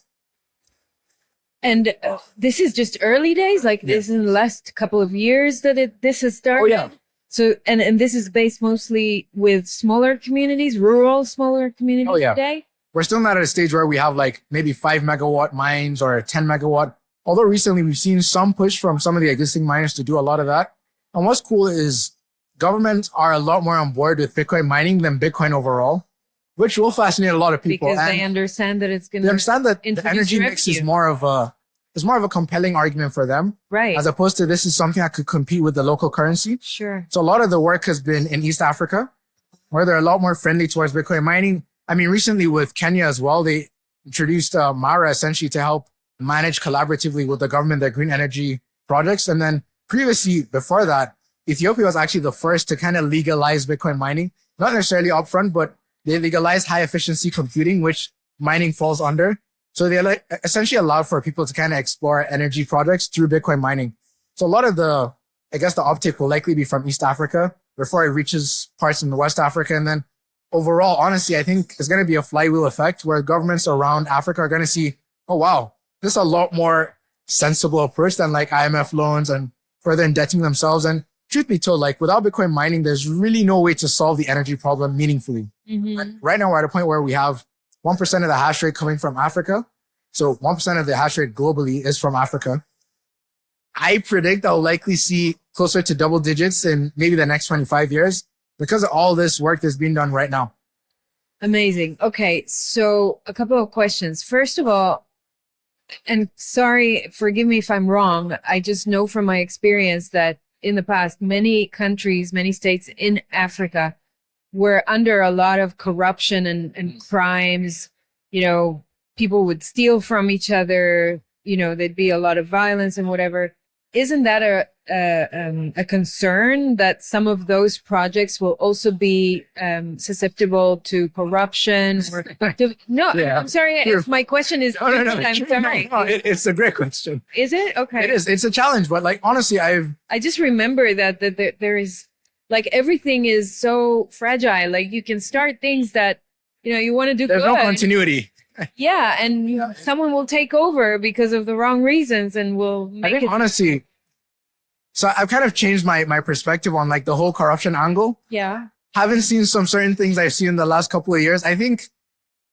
And this is just early days, like this is in the last couple of years that this has started. Oh, yeah. So, and this is based mostly with smaller communities, rural, smaller communities today? We're still not at a stage where we have like maybe 5 megawatt mines or 10 megawatt. Although recently we've seen some push from some of the existing miners to do a lot of that. And what's cool is governments are a lot more on board with Bitcoin mining than Bitcoin overall, which will fascinate a lot of people. Because they understand that it's going to. They understand that the energy mix is more of a compelling argument for them. Right. As opposed to this is something that could compete with the local currency. Sure. So a lot of the work has been in East Africa, where they're a lot more friendly towards Bitcoin mining. I mean, recently with Kenya as well, they introduced Mara essentially to help manage collaboratively with the government their green energy projects. And then previously, before that, Ethiopia was actually the first to kind of legalize Bitcoin mining, not necessarily upfront, but they legalized high efficiency computing, which mining falls under. So they essentially allowed for people to kind of explore energy projects through Bitcoin mining. So a lot of the uptake will likely be from East Africa before it reaches parts in West Africa. And then overall, honestly, I think it's going to be a flywheel effect where governments around Africa are going to see oh, wow, this is a lot more sensible approach than like IMF loans and further indebting themselves. And truth be told, like without Bitcoin mining, there's really no way to solve the energy problem meaningfully. Right now, we're at a point where we have 1% of the hash rate coming from Africa. So 1% of the hash rate globally is from Africa. I predict I'll likely see closer to double digits in maybe the next 25 years because of all this work that's being done right now. Amazing. Okay. So a couple of questions. First of all, and sorry, forgive me if I'm wrong. I just know from my experience that in the past, many countries, many states in Africa were under a lot of corruption and crimes. You know, people would steal from each other. You know, there'd be a lot of violence and whatever. Isn't that a concern that some of those projects will also be susceptible to corruption? No, yeah. I'm sorry if my question is. No, I'm sorry. No, it's a great question. Is it? Okay. It is. It's a challenge, but like honestly, I just remember that there is like everything is so fragile. Like you can start things that you want to do. There's no continuity. Yeah, and someone will take over because of the wrong reasons and will make I think honestly, so I've kind of changed my perspective on like the whole corruption angle. Yeah. Having seen some certain things I've seen in the last couple of years, I think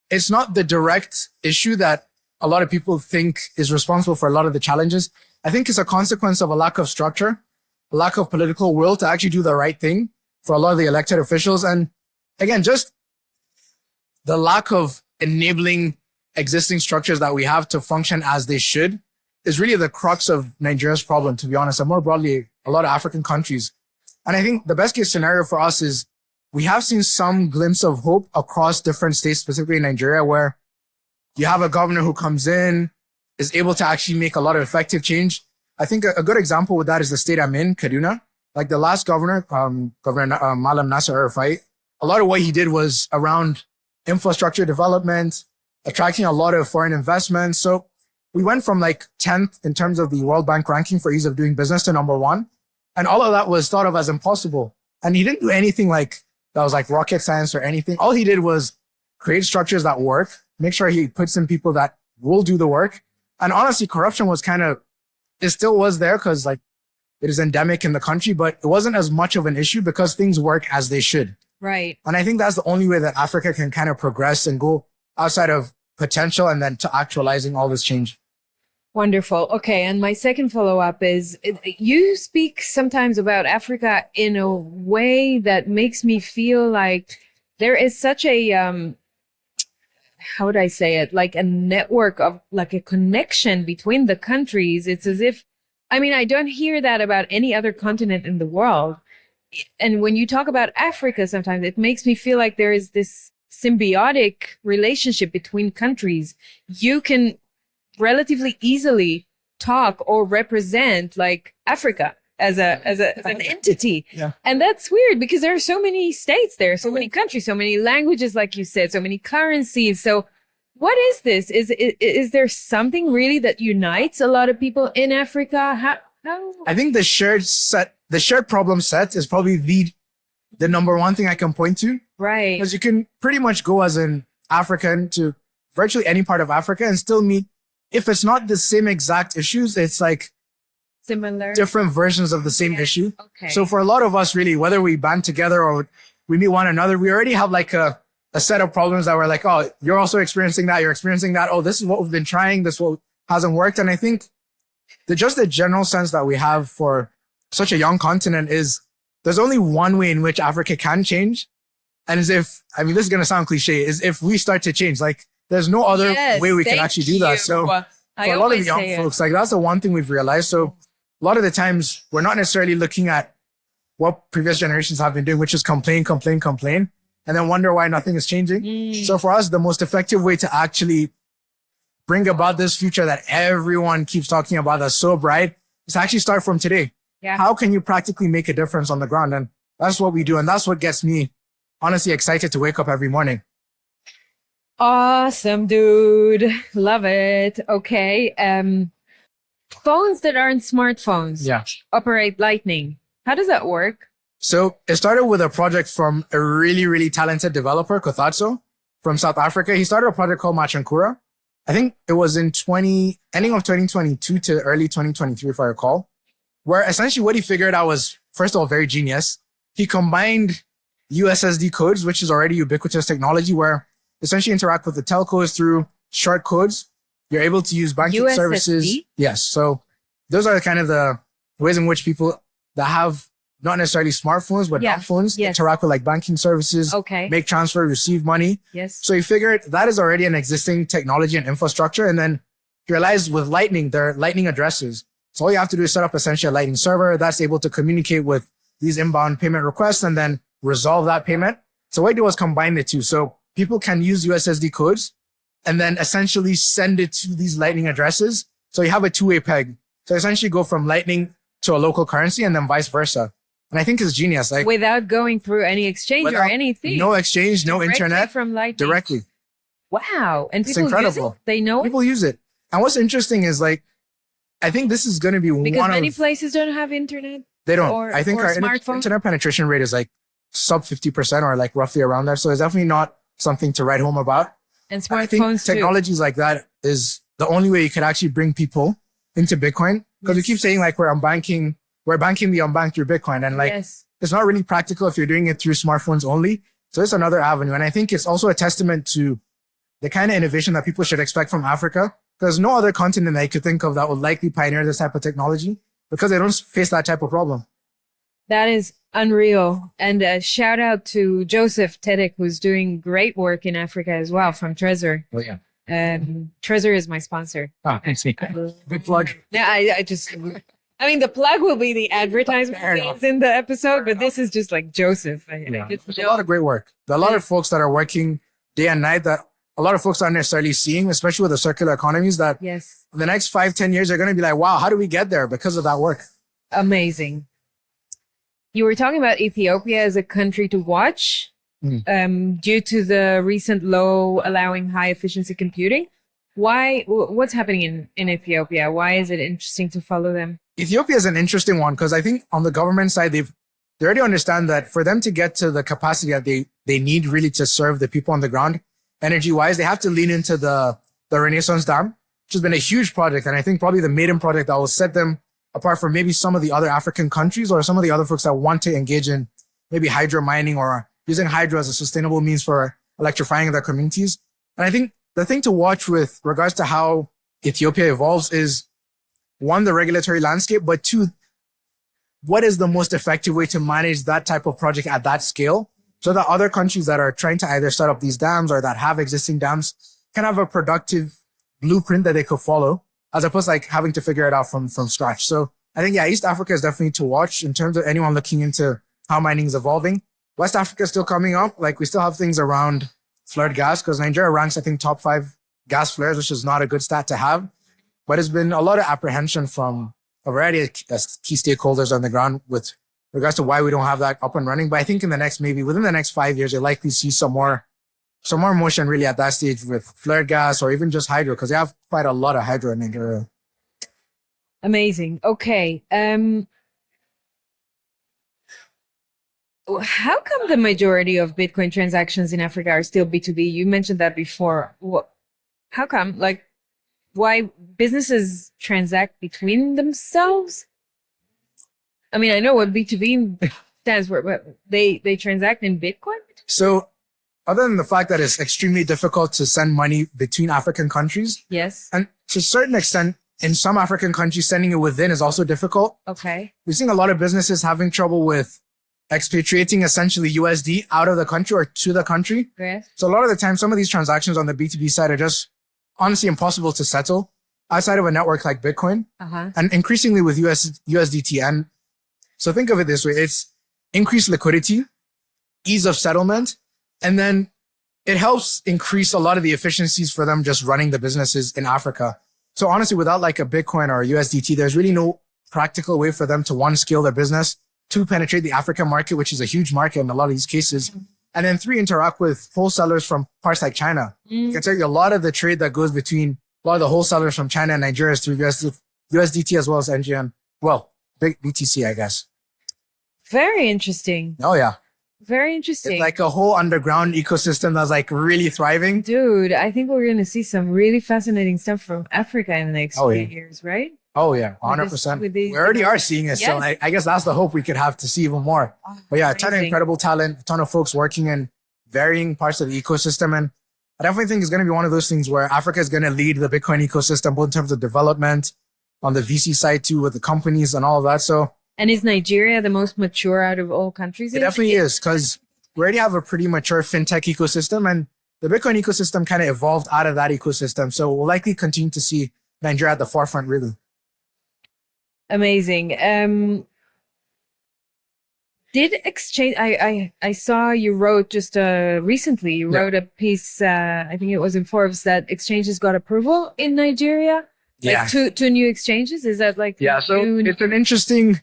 it's not the direct issue that a lot of people think is responsible for a lot of the challenges. I think it's a consequence of a lack of structure, a lack of political will to actually do the right thing for a lot of the elected officials. And again, just the lack of enabling existing structures that we have to function as they should is really the crux of Nigeria's problem, to be honest, and more broadly, a lot of African countries. And I think the best case scenario for us is we have seen some glimpse of hope across different states, specifically in Nigeria, where you have a governor who comes in, is able to actually make a lot of effective change. I think a good example with that is the state I'm in, Kaduna. Like the last governor, Governor Malam Nasser El-Rufai, a lot of what he did was around infrastructure development, attracting a lot of foreign investment. So we went from like 10th in terms of the World Bank ranking for ease of doing business to number 1. And all of that was thought of as impossible. And he didn't do anything like that was like rocket science or anything. All he did was create structures that work, make sure he puts in people that will do the work. And honestly, corruption was it still was there because like it is endemic in the country, but it wasn't as much of an issue because things work as they should. Right. And I think that's the only way that Africa can kind of progress and go outside of potential and then to actualizing all this change. Wonderful. Okay. And my second follow-up is you speak sometimes about Africa in a way that makes me feel like there is such a, how would I say it? Like a network of like a connection between the countries. It's as if, I don't hear that about any other continent in the world. And when you talk about Africa, sometimes it makes me feel like there is this symbiotic relationship between countries. You can relatively easily talk or represent like Africa as an entity. Yeah. And that's weird because there are so many states there, so many countries, so many languages, like you said, so many currencies. So what is this? Is there something really that unites a lot of people in Africa? How? I think the shared problem set is probably the number one thing I can point to. Right. Because you can pretty much go as an African to virtually any part of Africa and still meet, if it's not the same exact issues, it's like similar, different versions of the same issue. Okay. So for a lot of us, really, whether we band together or we meet one another, we already have like a set of problems that we're like, oh, you're also experiencing that. You're experiencing that. Oh, this is what we've been trying. This what hasn't worked. And I think just the general sense that we have for such a young continent is there's only one way in which Africa can change. And as if, this is going to sound cliche, is if we start to change. Like there's no other way we can actually do that. So for a lot of young folks, like that's the one thing we've realized. So a lot of the times we're not necessarily looking at what previous generations have been doing, which is complain, and then wonder why nothing is changing. So for us, the most effective way to actually bring about this future that everyone keeps talking about that's so bright is to actually start from today. Yeah. How can you practically make a difference on the ground? And that's what we do. And that's what gets me honestly excited to wake up every morning. Awesome, dude. Love it. Okay. Phones that aren't smartphones operate Lightning. How does that work? So it started with a project from a really, really talented developer, Kothatso, from South Africa. He started a project called Machankura. I think it was in ending of 2022 to early 2023, if I recall, where essentially what he figured out was, first of all, very genius. He combined USSD codes, which is already ubiquitous technology, where essentially interact with the telcos through short codes. You're able to use banking USSD? services. Yes. So those are kind of the ways in which people that have not necessarily smartphones, but Yeah. phones Yes. interact with like banking services, Okay. make transfer, receive money. Yes. So he figured that is already an existing technology and infrastructure. And then he realized with Lightning, there are Lightning addresses. So all you have to do is set up essentially a Lightning server that's able to communicate with these inbound payment requests and then resolve that payment. So what he did was combine the two. So people can use USSD codes and then essentially send it to these Lightning addresses. So you have a two-way peg. So essentially go from Lightning to a local currency and then vice versa. And I think it's genius. Like Without going through any exchange or without- anything. no exchange, no Directly internet, from Lightning. directly. Wow. And It's people use incredible. it? They know it? People use it. And what's interesting is like, I think this is going to be Because one many of, places don't have internet. they don't. or- I think or our smartphone. internet penetration rate is like sub 50% or like roughly around there. So it's definitely not something to write home about. And I think smartphones too. technologies like that is the only way you could actually bring people into Bitcoin. Because we keep saying like we're banking the unbanked through Bitcoin. And like, Yes. it's not really practical if you're doing it through smartphones only. So it's another avenue. And I think it's also a testament to the kind of innovation that people should expect from Africa. There's no other continent that you could think of that would likely pioneer this type of technology because they don't face that type of problem. That is unreal. And a shout out to Joseph Tedek, who's doing great work in Africa as well from Trezor. Oh, yeah. Trezor is my sponsor. Ah, I see. Good plug. Yeah, I mean, the plug will be the advertisement Fair enough. things in the episode, but this is just like Joseph. There's a lot of great work. There are a lot of folks that are working day and night that a lot of folks aren't necessarily seeing, especially with the circular economies that Yes. in the next 5-10 years, they're going to be like, wow, how do we get there because of that work? Amazing. You were talking about Ethiopia as a country to watch due to the recent law allowing high efficiency computing. Why? What's happening in Ethiopia? Why is it interesting to follow them? Ethiopia is an interesting one because I think on the government side, they already understand that for them to get to the capacity that they need really to serve the people on the ground, energy wise, they have to lean into the Renaissance Dam, which has been a huge project. And I think probably the maiden project that will set them apart from maybe some of the other African countries or some of the other folks that want to engage in maybe hydro mining or using hydro as a sustainable means for electrifying their communities. And I think the thing to watch with regards to how Ethiopia evolves is one, the regulatory landscape, but two, what is the most effective way to manage that type of project at that scale so that other countries that are trying to either set up these dams or that have existing dams can have a productive blueprint that they could follow as opposed to like having to figure it out from scratch. So I think, yeah, East Africa is definitely to watch in terms of anyone looking into how mining is evolving. West Africa is still coming up. Like we still have things around flared gas because Nigeria ranks, I think, top 5 gas flares, which is not a good stat to have. But there's been a lot of apprehension from a variety of key stakeholders on the ground with regards to why we don't have that up and running. But I think within the next 5 years, you'll likely see some more motion really at that stage with flared gas or even just hydro because they have quite a lot of hydro in Nigeria. Amazing. Okay. How come the majority of Bitcoin transactions in Africa are still B2B? You mentioned that before. How come? Like, why businesses transact between themselves? I mean, I know what B2B stands for, but they transact in Bitcoin? So other than the fact that it's extremely difficult to send money between African countries, Yes. and to a certain extent, in some African countries, sending it within is also difficult. Okay. We're seeing a lot of businesses having trouble with expatriating essentially USD out of the country or to the country. Yes. So a lot of the time, some of these transactions on the B2B side are just honestly impossible to settle outside of a network like Bitcoin and increasingly with USDT. And so think of it this way. It's increased liquidity, ease of settlement, and then it helps increase a lot of the efficiencies for them just running the businesses in Africa. So honestly, without like a Bitcoin or a USDT, there's really no practical way for them to one, scale their business, two, penetrate the African market, which is a huge market in a lot of these cases. And then three, interact with wholesalers from parts like China. I can tell you a lot of the trade that goes between a lot of the wholesalers from China and Nigeria is through USDT as well as NGN. Well, big BTC, I guess. Very interesting. Oh, yeah. Very It's interesting. like a whole underground ecosystem that's like really thriving. Dude, I think we're going to see some really fascinating stuff from Africa in the next Oh, few yeah. years, right? Oh yeah, With 100%. with these We already are seeing it. So Yes. I guess that's the hope we could have to see even more. But yeah, a ton of Amazing. incredible talent, a ton of folks working in varying parts of the ecosystem. And I definitely think it's going to be one of those things where Africa is going to lead the Bitcoin ecosystem, both in terms of development on the VC side too, with the companies and all of that. So And is Nigeria the most mature out of all countries? it definitely is, because we already have a pretty mature fintech ecosystem, and the Bitcoin ecosystem kind of evolved out of that ecosystem. So we'll likely continue to see Nigeria at the forefront, really. Amazing. Did exchange? I saw you wrote just recently. You Yeah. wrote a piece. I think it was in Forbes that exchanges got approval in Nigeria. Yeah. Like two new exchanges. Is that like Yeah, so new- it's an interesting.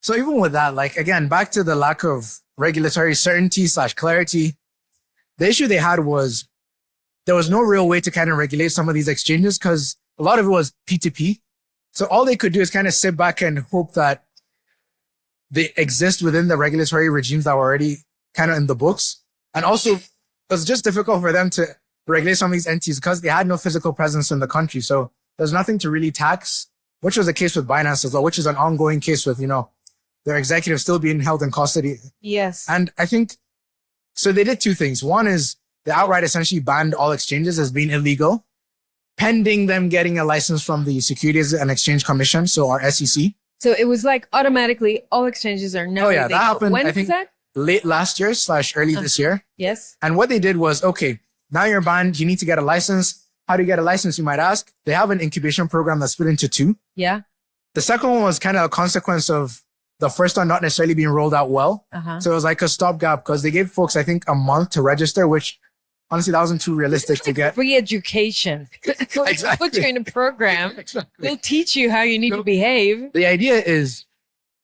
So even with that, like again, back to the lack of regulatory certainty / clarity, the issue they had was there was no real way to kind of regulate some of these exchanges because a lot of it was P2P. So all they could do is kind of sit back and hope that they exist within the regulatory regimes that were already kind of in the books. And also it was just difficult for them to regulate some of these entities because they had no physical presence in the country. So there's nothing to really tax, which was the case with Binance as well, which is an ongoing case with, their executives still being held in custody. Yes. And I think, so they did two things. One is they outright essentially banned all exchanges as being illegal, pending them getting a license from the Securities and Exchange Commission, so our SEC. So it was like automatically all exchanges are now. Oh, yeah, that illegal. happened, When I was think- that? Late last year / early this year. Yes. And what they did was, okay, now you're banned. You need to get a license. How do you get a license, you might ask? They have an incubation program that's split into two. Yeah. The second one was kind of a consequence of the first one not necessarily being rolled out well. Uh-huh. So it was like a stopgap because they gave folks, I think, a month to register, which honestly, that wasn't too realistic to get. Free education. Exactly. Put you in a program. They'll teach you how you need to behave. The idea is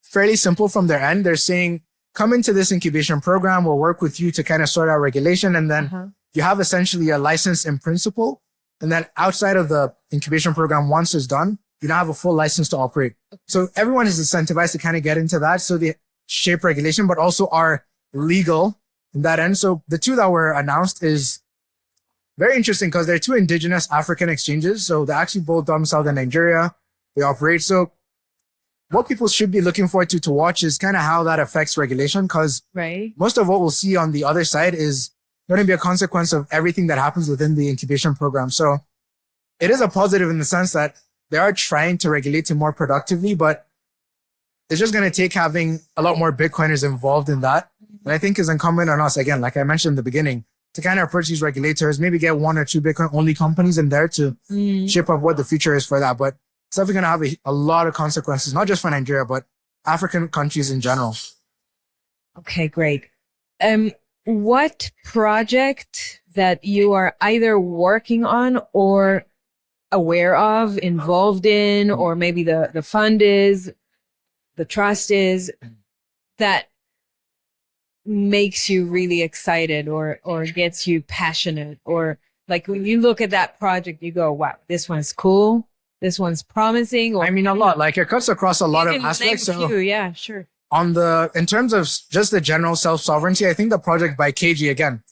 fairly simple from their end. They're saying, come into this incubation program. We'll work with you to kind of sort out regulation. And then Uh-huh. you have essentially a license in principle. And then outside of the incubation program, once it's done, you now have a full license to operate. So everyone is incentivized to kind of get into that. So they shape regulation, but also are legal in that end. So the two that were announced is very interesting because they're two indigenous African exchanges. So they're actually both domiciled in Nigeria. They operate. So what people should be looking forward to watch is kind of how that affects regulation, because Right. most of what we'll see on the other side is going to be a consequence of everything that happens within the incubation program. So it is a positive in the sense that they are trying to regulate it more productively, but it's just going to take having a lot more Bitcoiners involved in that. And I think is incumbent on us, again, like I mentioned in the beginning, to kind of approach these regulators, maybe get one or two Bitcoin only companies in there to shape up what the future is for that. But it's definitely going to have a lot of consequences, not just for Nigeria, but African countries in general. Okay, great. What project that you are either working on or aware of, involved in, or maybe the fund is, the trust is, that makes you really excited or gets you passionate, or like when you look at that project, you go, wow, this one's cool. This one's promising. Or I mean, a lot. Like it cuts across a lot you of can name aspects. a So few, yeah, sure. in terms of just the general self-sovereignty, I think the project by KG, again,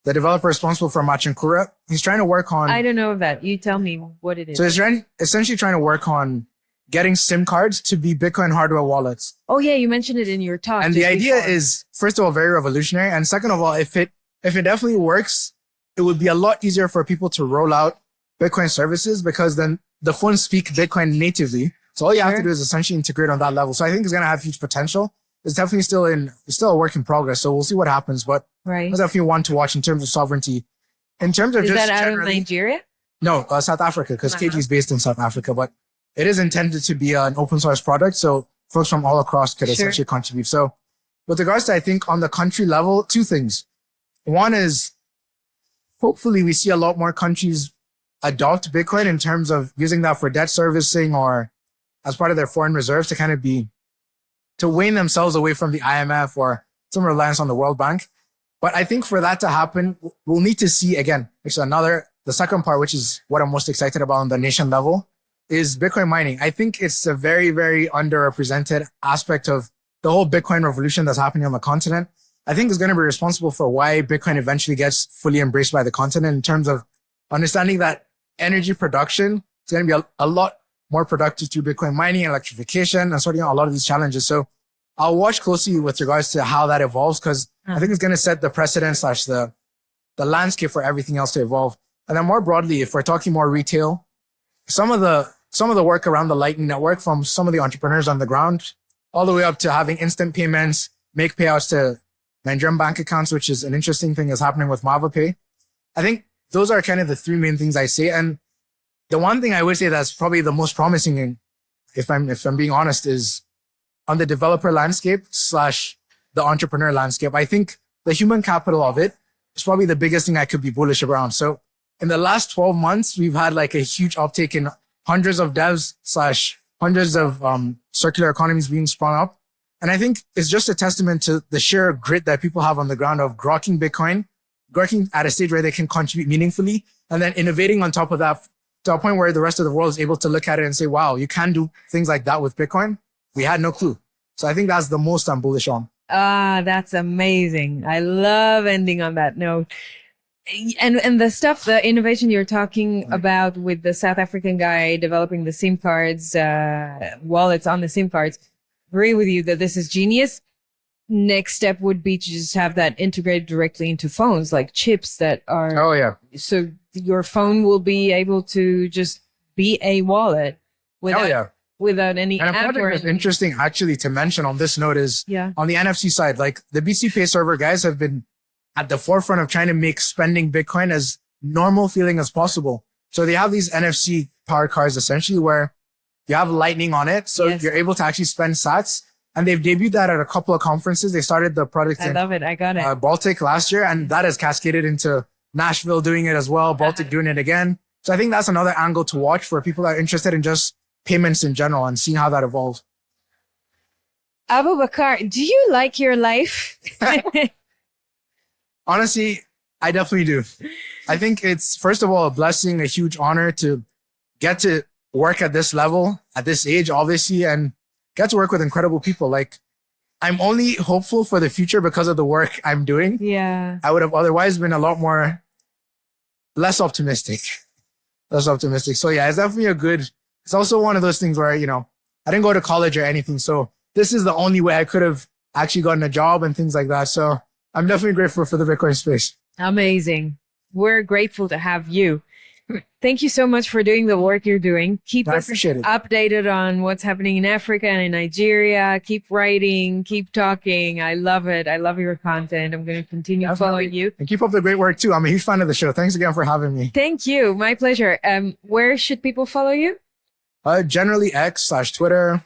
the developer responsible for Machinkura, he's trying to work on. I don't know that. You tell me what it is. So he's essentially trying to work on getting SIM cards to be Bitcoin hardware wallets. Oh yeah, you mentioned it in your talk. And just the idea before. is, first of all, very revolutionary. And second of all, if it definitely works, it would be a lot easier for people to roll out Bitcoin services, because then the phones speak Bitcoin natively. So all you have Sure. to do is essentially integrate on that level. So I think it's going to have huge potential. It's definitely still a work in progress. So we'll see what happens, but right. it's definitely one to watch in terms of sovereignty. In terms of Is just that out of generally- Nigeria? No, South Africa, because Uh-huh. KG is based in South Africa, but it is intended to be an open source product. So folks from all across could Sure. essentially contribute. So with regards to, I think on the country level, two things. One is hopefully we see a lot more countries adopt Bitcoin in terms of using that for debt servicing or as part of their foreign reserves to kind of to wean themselves away from the IMF or some reliance on the World Bank. But I think for that to happen, we'll need to see, again, the second part, which is what I'm most excited about on the nation level, is Bitcoin mining. I think it's a very, very underrepresented aspect of the whole Bitcoin revolution that's happening on the continent. I think is going to be responsible for why Bitcoin eventually gets fully embraced by the continent in terms of understanding that energy production is going to be a lot more productive through Bitcoin mining, electrification, and sorting out a lot of these challenges. So I'll watch closely with regards to how that evolves, because I think it's going to set the precedent / the landscape for everything else to evolve. And then more broadly, if we're talking more retail, some of the work around the Lightning Network from some of the entrepreneurs on the ground, all the way up to having instant payments, make payouts to Nigerian bank accounts, which is an interesting thing that's happening with MavaPay. I think those are kind of the three main things I say. And the one thing I would say that's probably the most promising, and if I'm being honest, is on the developer landscape / the entrepreneur landscape. I think the human capital of it is probably the biggest thing I could be bullish around. So in the last 12 months, we've had like a huge uptake in hundreds of devs / hundreds of circular economies being sprung up. And I think it's just a testament to the sheer grit that people have on the ground of grokking Bitcoin, grokking at a stage where they can contribute meaningfully, and then innovating on top of that to a point where the rest of the world is able to look at it and say, wow, you can do things like that with Bitcoin. We had no clue. So I think that's the most I'm bullish on. Ah, that's amazing. I love ending on that note. And the stuff, the innovation you're talking about with the South African guy developing the SIM cards, wallets on the SIM cards, agree with you that this is genius. Next step would be to just have that integrated directly into phones, like chips that are. Oh, yeah. So your phone will be able to just be a wallet without any and a app. project that's interesting actually to mention on this note is on the NFC side, like the BC Pay server guys have been at the forefront of trying to make spending Bitcoin as normal feeling as possible. So they have these NFC powered cards essentially where you have Lightning on it. So you're able to actually spend sats. And they've debuted that at a couple of conferences. They started the product I love it. I got it. Baltic last year, and that has cascaded into Nashville doing it as well, Baltic doing it again. So I think that's another angle to watch for people that are interested in just payments in general and seeing how that evolves. Abubakar, do you like your life? Honestly, I definitely do. I think it's, first of all, a blessing, a huge honor to get to work at this level, at this age, obviously, and get to work with incredible people. Like, I'm only hopeful for the future because of the work I'm doing. Yeah. I would have otherwise been a lot more less optimistic. So yeah, it's definitely it's also one of those things where, you know, I didn't go to college or anything. So this is the only way I could have actually gotten a job and things like that. So I'm definitely grateful for the Bitcoin space. Amazing. We're grateful to have you. Thank you so much for doing the work you're doing. Keep us updated on what's happening in Africa and in Nigeria. Keep writing, keep talking. I love it. I love your content. I'm going to continue following you. And keep up the great work too. I'm a huge fan of the show. Thanks again for having me. Thank you. My pleasure. Where should people follow you? Generally X / Twitter.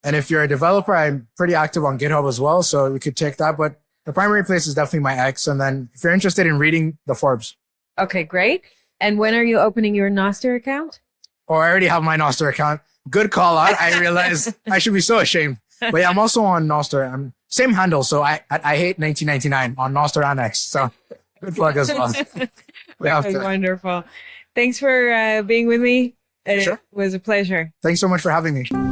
And if you're a developer, I'm pretty active on GitHub as well. So you could check that. But the primary place is definitely my X. And then if you're interested in reading the Forbes. Okay, great. And when are you opening your Nostr account? Oh, I already have my Nostr account. Good call out. I realize I should be so ashamed. But yeah, I'm also on Nostr. I'm same handle. So I hate 1999 on Nostr and X. So good plug as well. Wonderful. Thanks for being with me. It was a pleasure. Thanks so much for having me.